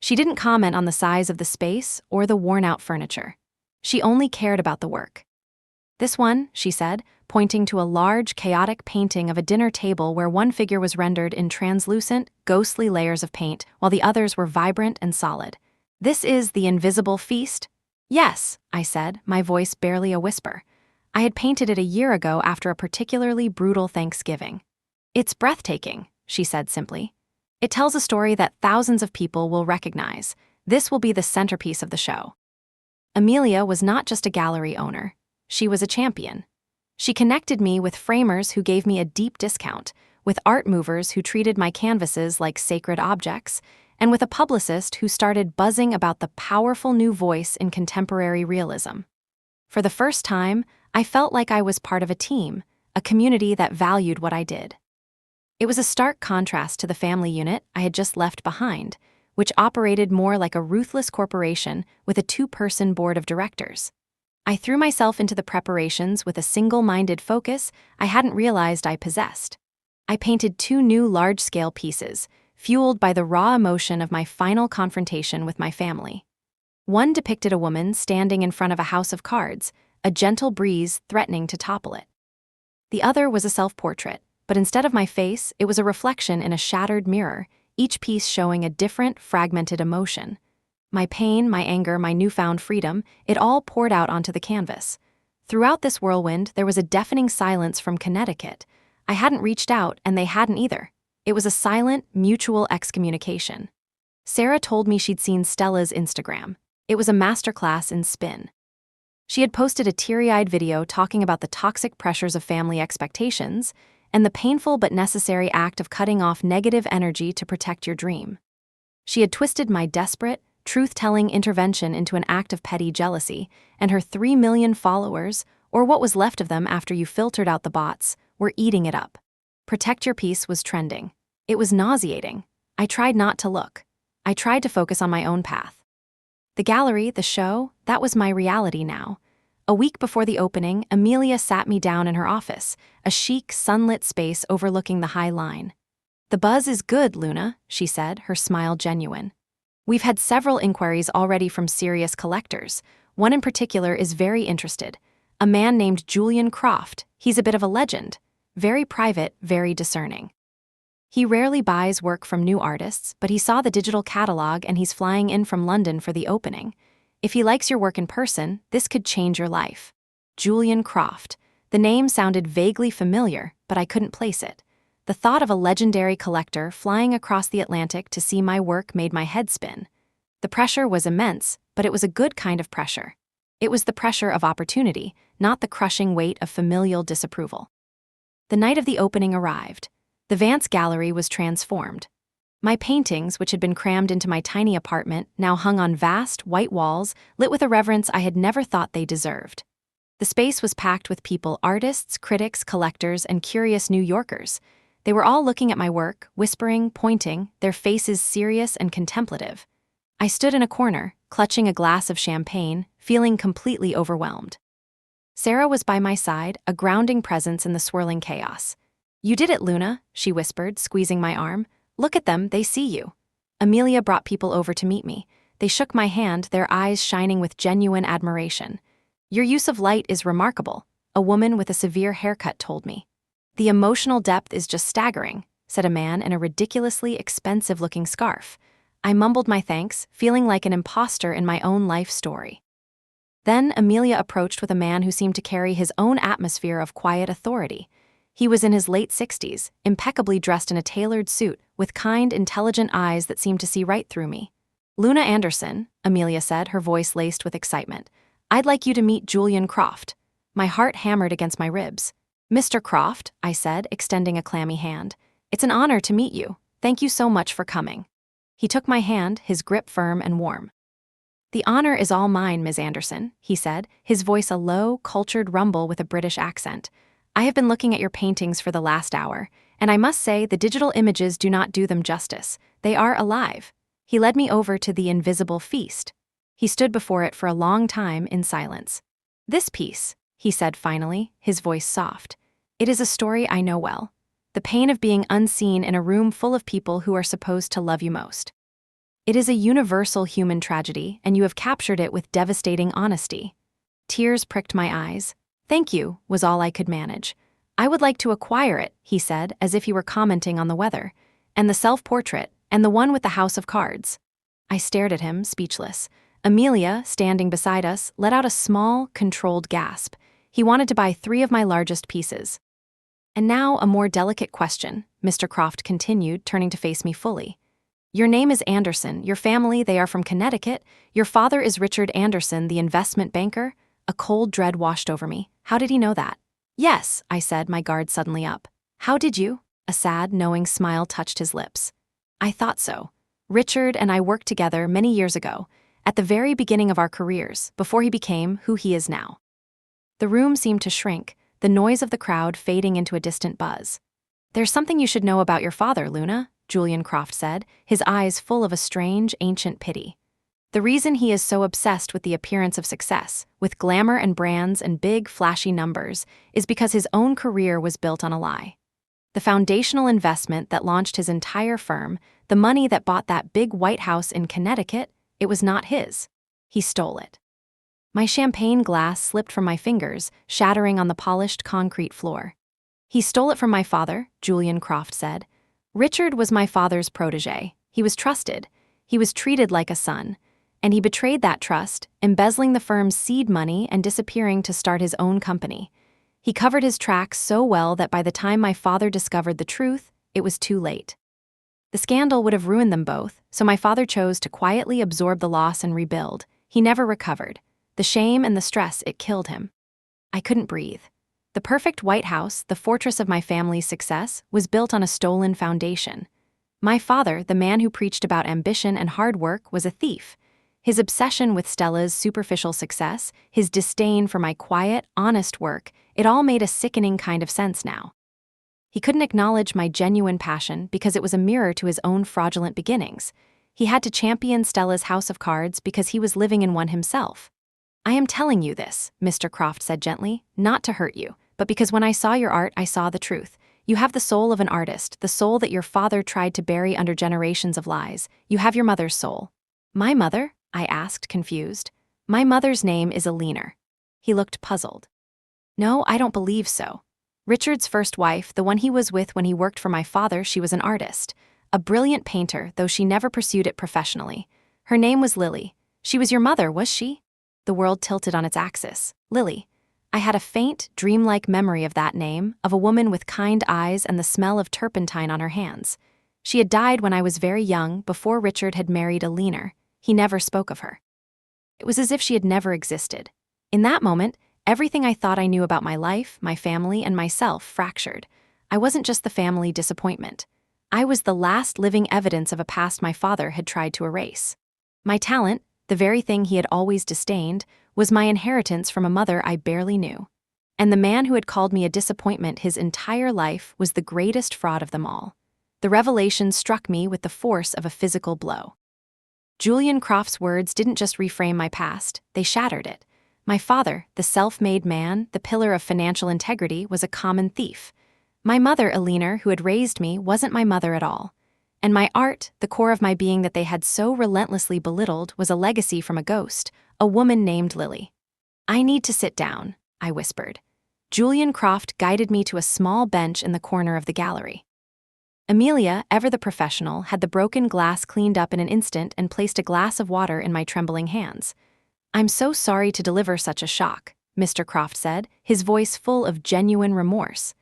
She didn't comment on the size of the space or the worn-out furniture. She only cared about the work. "This one," she said, pointing to a large, chaotic painting of a dinner table where one figure was rendered in translucent, ghostly layers of paint, while the others were vibrant and solid. "This is the invisible feast?" "Yes," I said, my voice barely a whisper. I had painted it a year ago after a particularly brutal Thanksgiving. "It's breathtaking," she said simply. "It tells a story that thousands of people will recognize. This will be the centerpiece of the show." Amelia was not just a gallery owner. She was a champion. She connected me with framers who gave me a deep discount, with art movers who treated my canvases like sacred objects, and with a publicist who started buzzing about the powerful new voice in contemporary realism. For the first time, I felt like I was part of a team, a community that valued what I did. It was a stark contrast to the family unit I had just left behind, which operated more like a ruthless corporation with a 2-person board of directors. I threw myself into the preparations with a single-minded focus I hadn't realized I possessed. I painted 2 new large-scale pieces, fueled by the raw emotion of my final confrontation with my family. One depicted a woman standing in front of a house of cards, a gentle breeze threatening to topple it. The other was a self-portrait, but instead of my face, it was a reflection in a shattered mirror, each piece showing a different, fragmented emotion. My pain, my anger, my newfound freedom, it all poured out onto the canvas. Throughout this whirlwind, there was a deafening silence from Connecticut. I hadn't reached out, and they hadn't either. It was a silent, mutual excommunication. Sarah told me she'd seen Stella's Instagram. It was a masterclass in spin. She had posted a teary-eyed video talking about the toxic pressures of family expectations and the painful but necessary act of cutting off negative energy to protect your dream. She had twisted my desperate, truth-telling intervention into an act of petty jealousy, and her 3 million followers, or what was left of them after you filtered out the bots, were eating it up. Protect Your Peace was trending. It was nauseating. I tried not to look. I tried to focus on my own path. The gallery, the show, that was my reality now. A week before the opening, Amelia sat me down in her office, a chic, sunlit space overlooking the High Line. "The buzz is good, Luna," she said, her smile genuine. "We've had several inquiries already from serious collectors. One in particular is very interested. A man named Julian Croft. He's a bit of a legend. Very private, very discerning. He rarely buys work from new artists, but he saw the digital catalog and he's flying in from London for the opening. If he likes your work in person, this could change your life." Julian Croft. The name sounded vaguely familiar, but I couldn't place it. The thought of a legendary collector flying across the Atlantic to see my work made my head spin. The pressure was immense, but it was a good kind of pressure. It was the pressure of opportunity, not the crushing weight of familial disapproval. The night of the opening arrived. The Vance Gallery was transformed. My paintings, which had been crammed into my tiny apartment, now hung on vast, white walls, lit with a reverence I had never thought they deserved. The space was packed with people, artists, critics, collectors, and curious New Yorkers. They were all looking at my work, whispering, pointing, their faces serious and contemplative. I stood in a corner, clutching a glass of champagne, feeling completely overwhelmed. Sarah was by my side, a grounding presence in the swirling chaos. "You did it, Luna," she whispered, squeezing my arm. "Look at them, they see you." Amelia brought people over to meet me. They shook my hand, their eyes shining with genuine admiration. "Your use of light is remarkable," a woman with a severe haircut told me. "The emotional depth is just staggering," said a man in a ridiculously expensive-looking scarf. I mumbled my thanks, feeling like an imposter in my own life story. Then Amelia approached with a man who seemed to carry his own atmosphere of quiet authority. He was in his late 60s, impeccably dressed in a tailored suit, with kind, intelligent eyes that seemed to see right through me. "Luna Anderson," Amelia said, her voice laced with excitement. "I'd like you to meet Julian Croft." My heart hammered against my ribs. "Mr. Croft," I said, extending a clammy hand. "It's an honor to meet you. Thank you so much for coming." He took my hand, his grip firm and warm. "The honor is all mine, Ms. Anderson," he said, his voice a low, cultured rumble with a British accent. "I have been looking at your paintings for the last hour, and I must say the digital images do not do them justice. They are alive." He led me over to the invisible feast. He stood before it for a long time in silence. "This piece," he said finally, his voice soft. "It is a story I know well. The pain of being unseen in a room full of people who are supposed to love you most. It is a universal human tragedy, and you have captured it with devastating honesty." Tears pricked my eyes. "Thank you," was all I could manage. "I would like to acquire it," he said, as if he were commenting on the weather. "And the self-portrait, and the one with the house of cards." I stared at him, speechless. Amelia, standing beside us, let out a small, controlled gasp. He wanted to buy 3 of my largest pieces. "And now a more delicate question," Mr. Croft continued, turning to face me fully. "Your name is Anderson, your family, they are from Connecticut. Your father is Richard Anderson, the investment banker." A cold dread washed over me. How did he know that? "Yes," I said, my guard suddenly up. "How did you?" A sad, knowing smile touched his lips. "I thought so. Richard and I worked together many years ago, at the very beginning of our careers, before he became who he is now." The room seemed to shrink, the noise of the crowd fading into a distant buzz. "There's something you should know about your father, Luna," Julian Croft said, his eyes full of a strange, ancient pity. "The reason he is so obsessed with the appearance of success, with glamour and brands and big, flashy numbers, is because his own career was built on a lie. The foundational investment that launched his entire firm, the money that bought that big White House in Connecticut, it was not his. He stole it." My champagne glass slipped from my fingers, shattering on the polished concrete floor. "He stole it from my father," Julian Croft said. "Richard was my father's protege. He was trusted. He was treated like a son. And he betrayed that trust, embezzling the firm's seed money and disappearing to start his own company. He covered his tracks so well that by the time my father discovered the truth, it was too late. The scandal would have ruined them both, so my father chose to quietly absorb the loss and rebuild. He never recovered. The shame and the stress, it killed him." I couldn't breathe. The perfect White House, the fortress of my family's success, was built on a stolen foundation. My father, the man who preached about ambition and hard work, was a thief. His obsession with Stella's superficial success, his disdain for my quiet, honest work, it all made a sickening kind of sense now. He couldn't acknowledge my genuine passion because it was a mirror to his own fraudulent beginnings. He had to champion Stella's house of cards because he was living in one himself. "I am telling you this," Mr. Croft said gently, "not to hurt you, but because when I saw your art, I saw the truth. You have the soul of an artist, the soul that your father tried to bury under generations of lies. You have your mother's soul." "My mother?" I asked, confused. "My mother's name is Alina." He looked puzzled. "No, I don't believe so. Richard's first wife, the one he was with when he worked for my father, she was an artist. A brilliant painter, though she never pursued it professionally. Her name was Lily. She was your mother, was she?" The world tilted on its axis. Lily. I had a faint, dreamlike memory of that name, of a woman with kind eyes and the smell of turpentine on her hands. She had died when I was very young, before Richard had married Alina. He never spoke of her. It was as if she had never existed. In that moment, everything I thought I knew about my life, my family, and myself fractured. I wasn't just the family disappointment. I was the last living evidence of a past my father had tried to erase. My talent, the very thing he had always disdained, was my inheritance from a mother I barely knew. And the man who had called me a disappointment his entire life was the greatest fraud of them all. The revelation struck me with the force of a physical blow. Julian Croft's words didn't just reframe my past, they shattered it. My father, the self-made man, the pillar of financial integrity, was a common thief. My mother, Alina, who had raised me, wasn't my mother at all. And my art, the core of my being that they had so relentlessly belittled, was a legacy from a ghost, a woman named Lily. "I need to sit down," I whispered. Julian Croft guided me to a small bench in the corner of the gallery. Amelia, ever the professional, had the broken glass cleaned up in an instant and placed a glass of water in my trembling hands. "I'm so sorry to deliver such a shock," Mr. Croft said, his voice full of genuine remorse.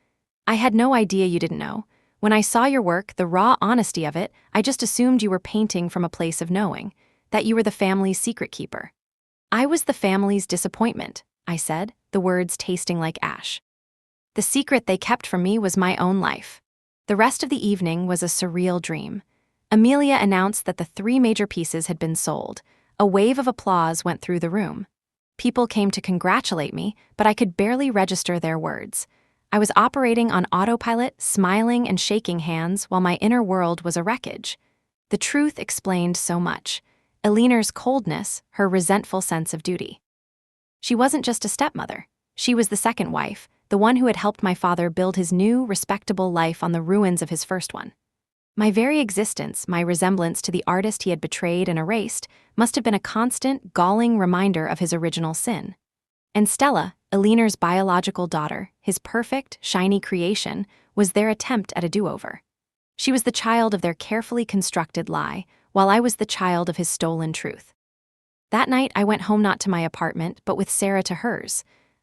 "I had no idea you didn't know. When I saw your work, the raw honesty of it, I just assumed you were painting from a place of knowing, that you were the family's secret keeper." "I was the family's disappointment," I said, the words tasting like ash. "The secret they kept from me was my own life." The rest of the evening was a surreal dream. Amelia announced that the 3 major pieces had been sold. A wave of applause went through the room. People came to congratulate me, but I could barely register their words. I was operating on autopilot, smiling and shaking hands while my inner world was a wreckage. The truth explained so much. Eleanor's coldness, her resentful sense of duty. She wasn't just a stepmother. She was the second wife, the one who had helped my father build his new, respectable life on the ruins of his first one. My very existence, my resemblance to the artist he had betrayed and erased, must have been a constant, galling reminder of his original sin. And Stella, Eleanor's biological daughter, his perfect, shiny creation, was their attempt at a do-over. She was the child of their carefully constructed lie, while I was the child of his stolen truth. That night, I went home not to my apartment, but with Sarah to hers.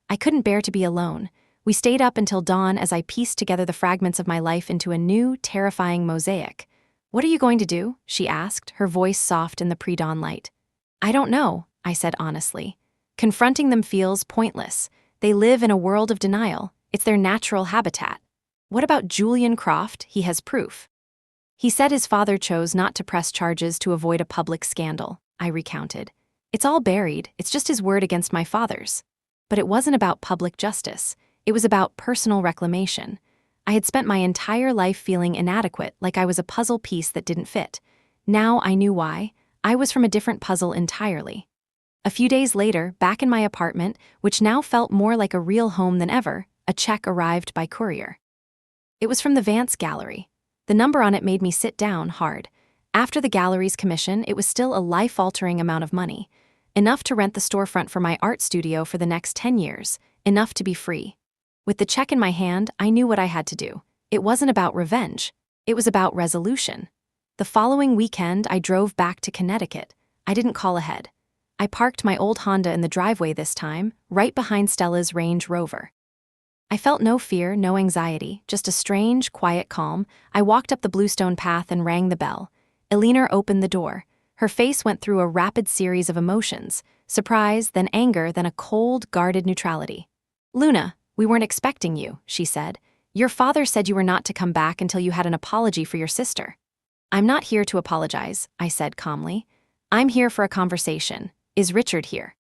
I couldn't bear to be alone. We stayed up until dawn as I pieced together the fragments of my life into a new, terrifying mosaic. "What are you going to do?" she asked, her voice soft in the pre-dawn light. "I don't know," I said honestly. "Confronting them feels pointless. They live in a world of denial. It's their natural habitat." "What about Julian Croft? He has proof." "He said his father chose not to press charges to avoid a public scandal," I recounted. "It's all buried. It's just his word against my father's." But it wasn't about public justice. It was about personal reclamation. I had spent my entire life feeling inadequate, like I was a puzzle piece that didn't fit. Now I knew why. I was from a different puzzle entirely. A few days later, back in my apartment, which now felt more like a real home than ever, a check arrived by courier. It was from the Vance Gallery. The number on it made me sit down hard. After the gallery's commission, it was still a life-altering amount of money. Enough to rent the storefront for my art studio for the next 10 years. Enough to be free. With the check in my hand, I knew what I had to do. It wasn't about revenge. It was about resolution. The following weekend, I drove back to Connecticut. I didn't call ahead. I parked my old Honda in the driveway this time, right behind Stella's Range Rover. I felt no fear, no anxiety, just a strange, quiet calm. I walked up the bluestone path and rang the bell. Eleanor opened the door. Her face went through a rapid series of emotions, surprise, then anger, then a cold, guarded neutrality. "Luna, we weren't expecting you," she said. "Your father said you were not to come back until you had an apology for your sister." "I'm not here to apologize," I said calmly. "I'm here for a conversation. Is Richard here?"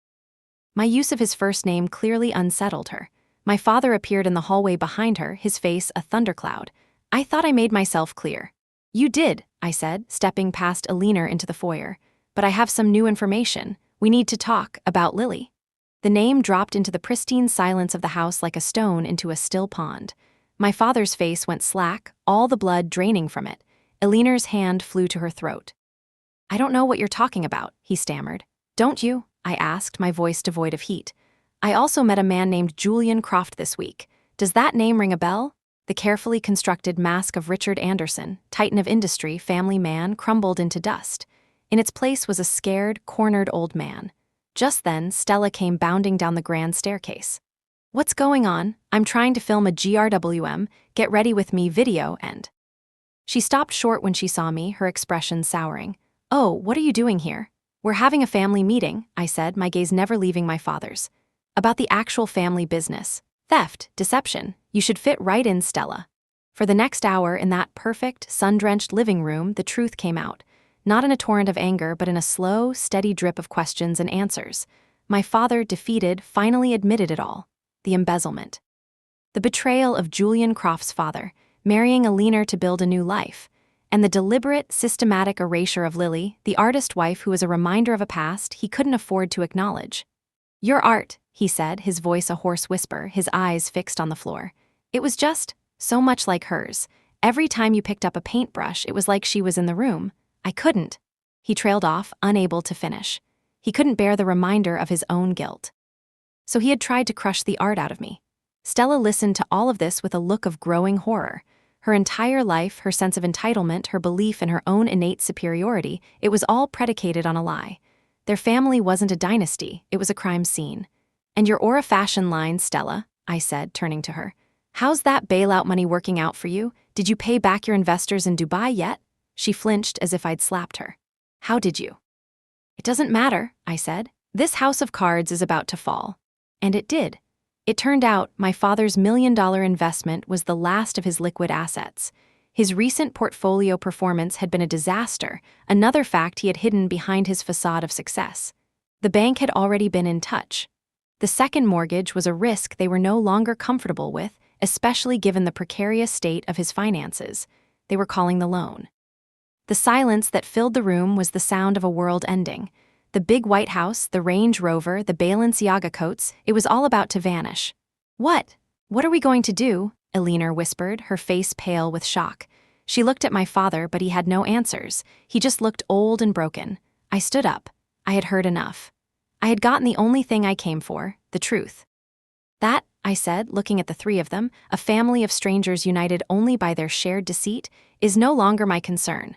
My use of his first name clearly unsettled her. My father appeared in the hallway behind her, his face a thundercloud. I thought I made myself clear. "You did," I said, stepping past Eleanor into the foyer. "But I have some new information. We need to talk about Lily." The name dropped into the pristine silence of the house like a stone into a still pond. My father's face went slack, all the blood draining from it. Eleanor's hand flew to her throat. "I don't know what you're talking about," he stammered. "Don't you?" I asked, my voice devoid of heat. "I also met a man named Julian Croft this week. Does that name ring a bell?" The carefully constructed mask of Richard Anderson, titan of industry, family man, crumbled into dust. In its place was a scared, cornered old man. Just then, Stella came bounding down the grand staircase. "What's going on? I'm trying to film a GRWM, get ready with me video and..." She stopped short when she saw me, her expression souring. "Oh, what are you doing here?" "We're having a family meeting," I said, my gaze never leaving my father's. "About the actual family business. Theft, deception. You should fit right in, Stella." For the next hour, in that perfect, sun-drenched living room, the truth came out. Not in a torrent of anger, but in a slow, steady drip of questions and answers. My father, defeated, finally admitted it all. The embezzlement. The betrayal of Julian Croft's father, marrying Eleanor to build a new life. And the deliberate, systematic erasure of Lily, the artist wife who was a reminder of a past he couldn't afford to acknowledge. "Your art," he said, his voice a hoarse whisper, his eyes fixed on the floor. "It was just so much like hers. Every time you picked up a paintbrush, it was like she was in the room. I couldn't. He trailed off, unable to finish. He couldn't bear the reminder of his own guilt. So he had tried to crush the art out of me. Stella listened to all of this with a look of growing horror. Her entire life, her sense of entitlement, her belief in her own innate superiority, it was all predicated on a lie. Their family wasn't a dynasty, it was a crime scene. "And your Aura fashion line, Stella," I said, turning to her. "How's that bailout money working out for you? Did you pay back your investors in Dubai yet?" She flinched as if I'd slapped her. "How did you?" "It doesn't matter," I said. "This house of cards is about to fall." And it did. It turned out my father's $1 million investment was the last of his liquid assets. His recent portfolio performance had been a disaster, another fact he had hidden behind his facade of success. The bank had already been in touch. The second mortgage was a risk they were no longer comfortable with, especially given the precarious state of his finances. They were calling the loan. The silence that filled the room was the sound of a world ending. The big White House, the Range Rover, the Balenciaga coats, it was all about to vanish. What are we going to do?" Eleanor whispered, her face pale with shock. She looked at my father, but he had no answers. He just looked old and broken. I stood up. I had heard enough. I had gotten the only thing I came for, the truth. "That," I said, looking at the three of them, a family of strangers united only by their shared deceit, "is no longer my concern."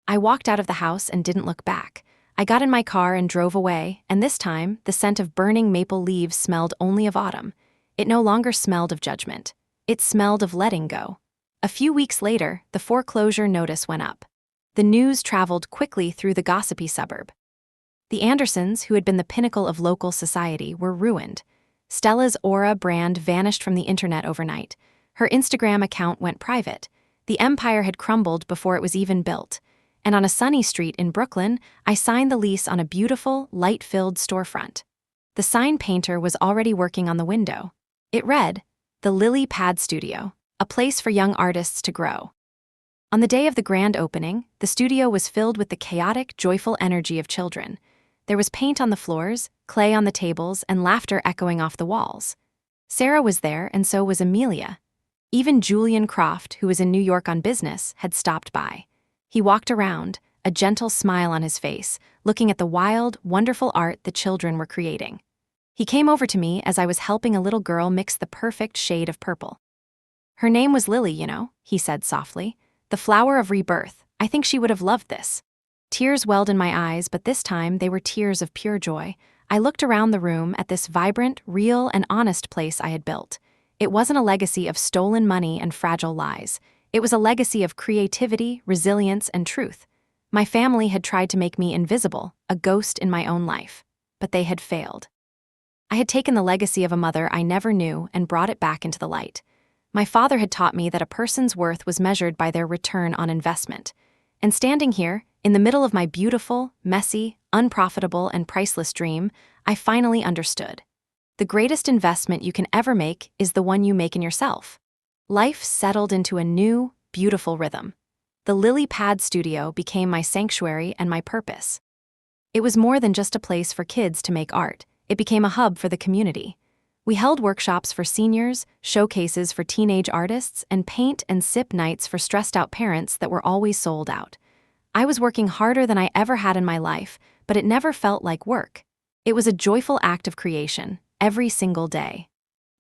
I walked out of the house and didn't look back. I got in my car and drove away, and this time, the scent of burning maple leaves smelled only of autumn. It no longer smelled of judgment. It smelled of letting go. A few weeks later, the foreclosure notice went up. The news traveled quickly through the gossipy suburb. The Andersons, who had been the pinnacle of local society, were ruined. Stella's Aura brand vanished from the internet overnight. Her Instagram account went private. The empire had crumbled before it was even built. And on a sunny street in Brooklyn, I signed the lease on a beautiful, light-filled storefront. The sign painter was already working on the window. It read, "The Lily Pad Studio, a place for young artists to grow." On the day of the grand opening, the studio was filled with the chaotic, joyful energy of children. There was paint on the floors, clay on the tables, and laughter echoing off the walls. Sarah was there, and so was Amelia. Even Julian Croft, who was in New York on business, had stopped by. He walked around, a gentle smile on his face, looking at the wild, wonderful art the children were creating. He came over to me as I was helping a little girl mix the perfect shade of purple. "Her name was Lily, you know," he said softly. "The flower of rebirth. I think she would have loved this." Tears welled in my eyes, but this time they were tears of pure joy. I looked around the room at this vibrant, real, and honest place I had built. It wasn't a legacy of stolen money and fragile lies. It was a legacy of creativity, resilience, and truth. My family had tried to make me invisible, a ghost in my own life, but they had failed. I had taken the legacy of a mother I never knew and brought it back into the light. My father had taught me that a person's worth was measured by their return on investment. And standing here, in the middle of my beautiful, messy, unprofitable, and priceless dream, I finally understood. The greatest investment you can ever make is the one you make in yourself. Life settled into a new, beautiful rhythm. The Lily Pad Studio became my sanctuary and my purpose. It was more than just a place for kids to make art. It became a hub for the community. We held workshops for seniors, showcases for teenage artists, and paint and sip nights for stressed-out parents that were always sold out. I was working harder than I ever had in my life, but it never felt like work. It was a joyful act of creation, every single day.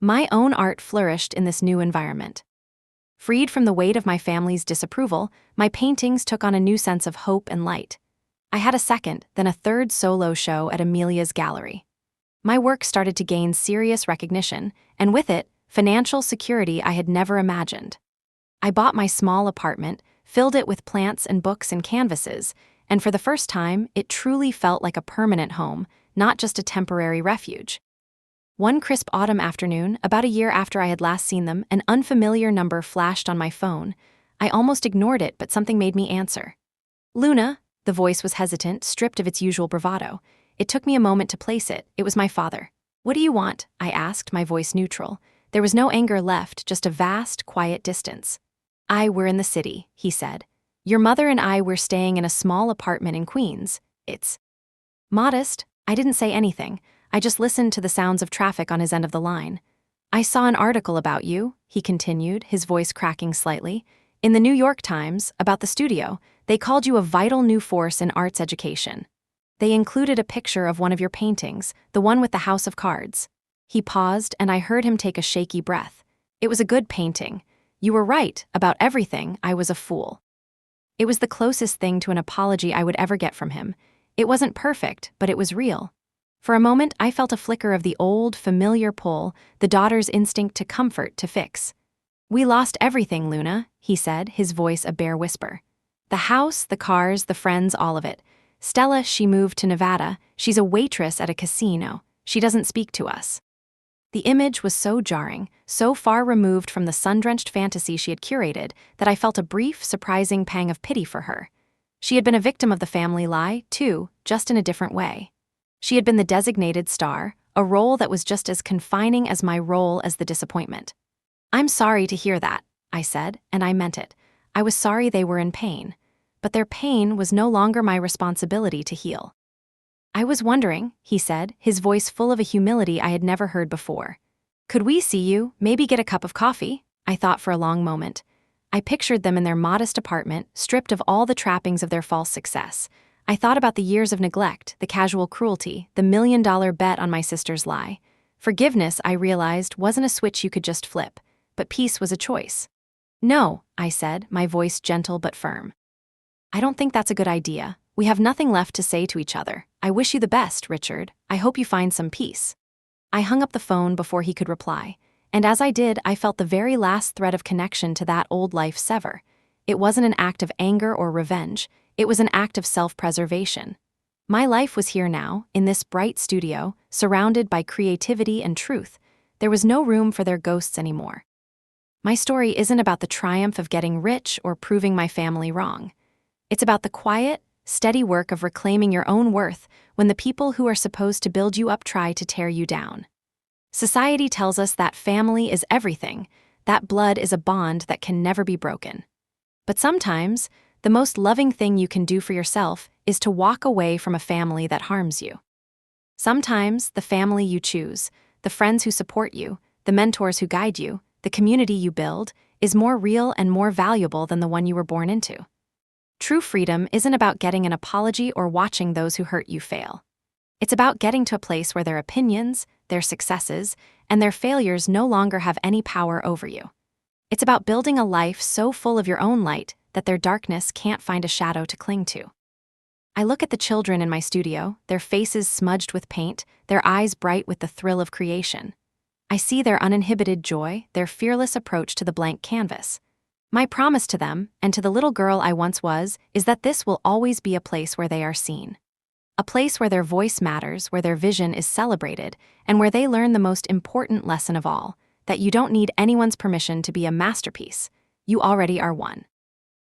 My own art flourished in this new environment. Freed from the weight of my family's disapproval, my paintings took on a new sense of hope and light. I had a second, then a third solo show at Amelia's gallery. My work started to gain serious recognition, and with it, financial security I had never imagined. I bought my small apartment, filled it with plants and books and canvases, and for the first time, it truly felt like a permanent home, not just a temporary refuge. One crisp autumn afternoon, about a year after I had last seen them, an unfamiliar number flashed on my phone. I almost ignored it, but something made me answer. "Luna," the voice was hesitant, stripped of its usual bravado. It took me a moment to place it. It was my father. "What do you want?" I asked, my voice neutral. There was no anger left, just a vast, quiet distance. "We're in the city," he said. "Your mother and I were staying in a small apartment in Queens. It's modest." I didn't say anything. I just listened to the sounds of traffic on his end of the line. "I saw an article about you," he continued, his voice cracking slightly. In the New York Times, about the studio, they called you a vital new force in arts education. They included a picture of one of your paintings, the one with the house of cards. He paused, and I heard him take a shaky breath. It was a good painting. You were right about everything. I was a fool. It was the closest thing to an apology I would ever get from him. It wasn't perfect, but it was real. For a moment, I felt a flicker of the old, familiar pull, the daughter's instinct to comfort, to fix. We lost everything, Luna, he said, his voice a bare whisper. The house, the cars, the friends, all of it. Stella, she moved to Nevada. She's a waitress at a casino. She doesn't speak to us. The image was so jarring, so far removed from the sun-drenched fantasy she had curated, that I felt a brief, surprising pang of pity for her. She had been a victim of the family lie, too, just in a different way. She had been the designated star, a role that was just as confining as my role as the disappointment. I'm sorry to hear that, I said, and I meant it. I was sorry they were in pain. But their pain was no longer my responsibility to heal. I was wondering, he said, his voice full of a humility I had never heard before. Could we see you, maybe get a cup of coffee? I thought for a long moment. I pictured them in their modest apartment, stripped of all the trappings of their false success. I thought about the years of neglect, the casual cruelty, the $1,000,000 bet on my sister's lie. Forgiveness, I realized, wasn't a switch you could just flip, but peace was a choice. No, I said, my voice gentle but firm. I don't think that's a good idea. We have nothing left to say to each other. I wish you the best, Richard. I hope you find some peace. I hung up the phone before he could reply, and as I did, I felt the very last thread of connection to that old life sever. It wasn't an act of anger or revenge. It was an act of self-preservation. My life was here now, in this bright studio, surrounded by creativity and truth. There was no room for their ghosts anymore. My story isn't about the triumph of getting rich or proving my family wrong. It's about the quiet, steady work of reclaiming your own worth when the people who are supposed to build you up try to tear you down. Society tells us that family is everything, that blood is a bond that can never be broken. But sometimes, the most loving thing you can do for yourself is to walk away from a family that harms you. Sometimes, the family you choose, the friends who support you, the mentors who guide you, the community you build, is more real and more valuable than the one you were born into. True freedom isn't about getting an apology or watching those who hurt you fail. It's about getting to a place where their opinions, their successes, and their failures no longer have any power over you. It's about building a life so full of your own light that their darkness can't find a shadow to cling to. I look at the children in my studio, their faces smudged with paint, their eyes bright with the thrill of creation. I see their uninhibited joy, their fearless approach to the blank canvas. My promise to them, and to the little girl I once was, is that this will always be a place where they are seen. A place where their voice matters, where their vision is celebrated, and where they learn the most important lesson of all, that you don't need anyone's permission to be a masterpiece. You already are one.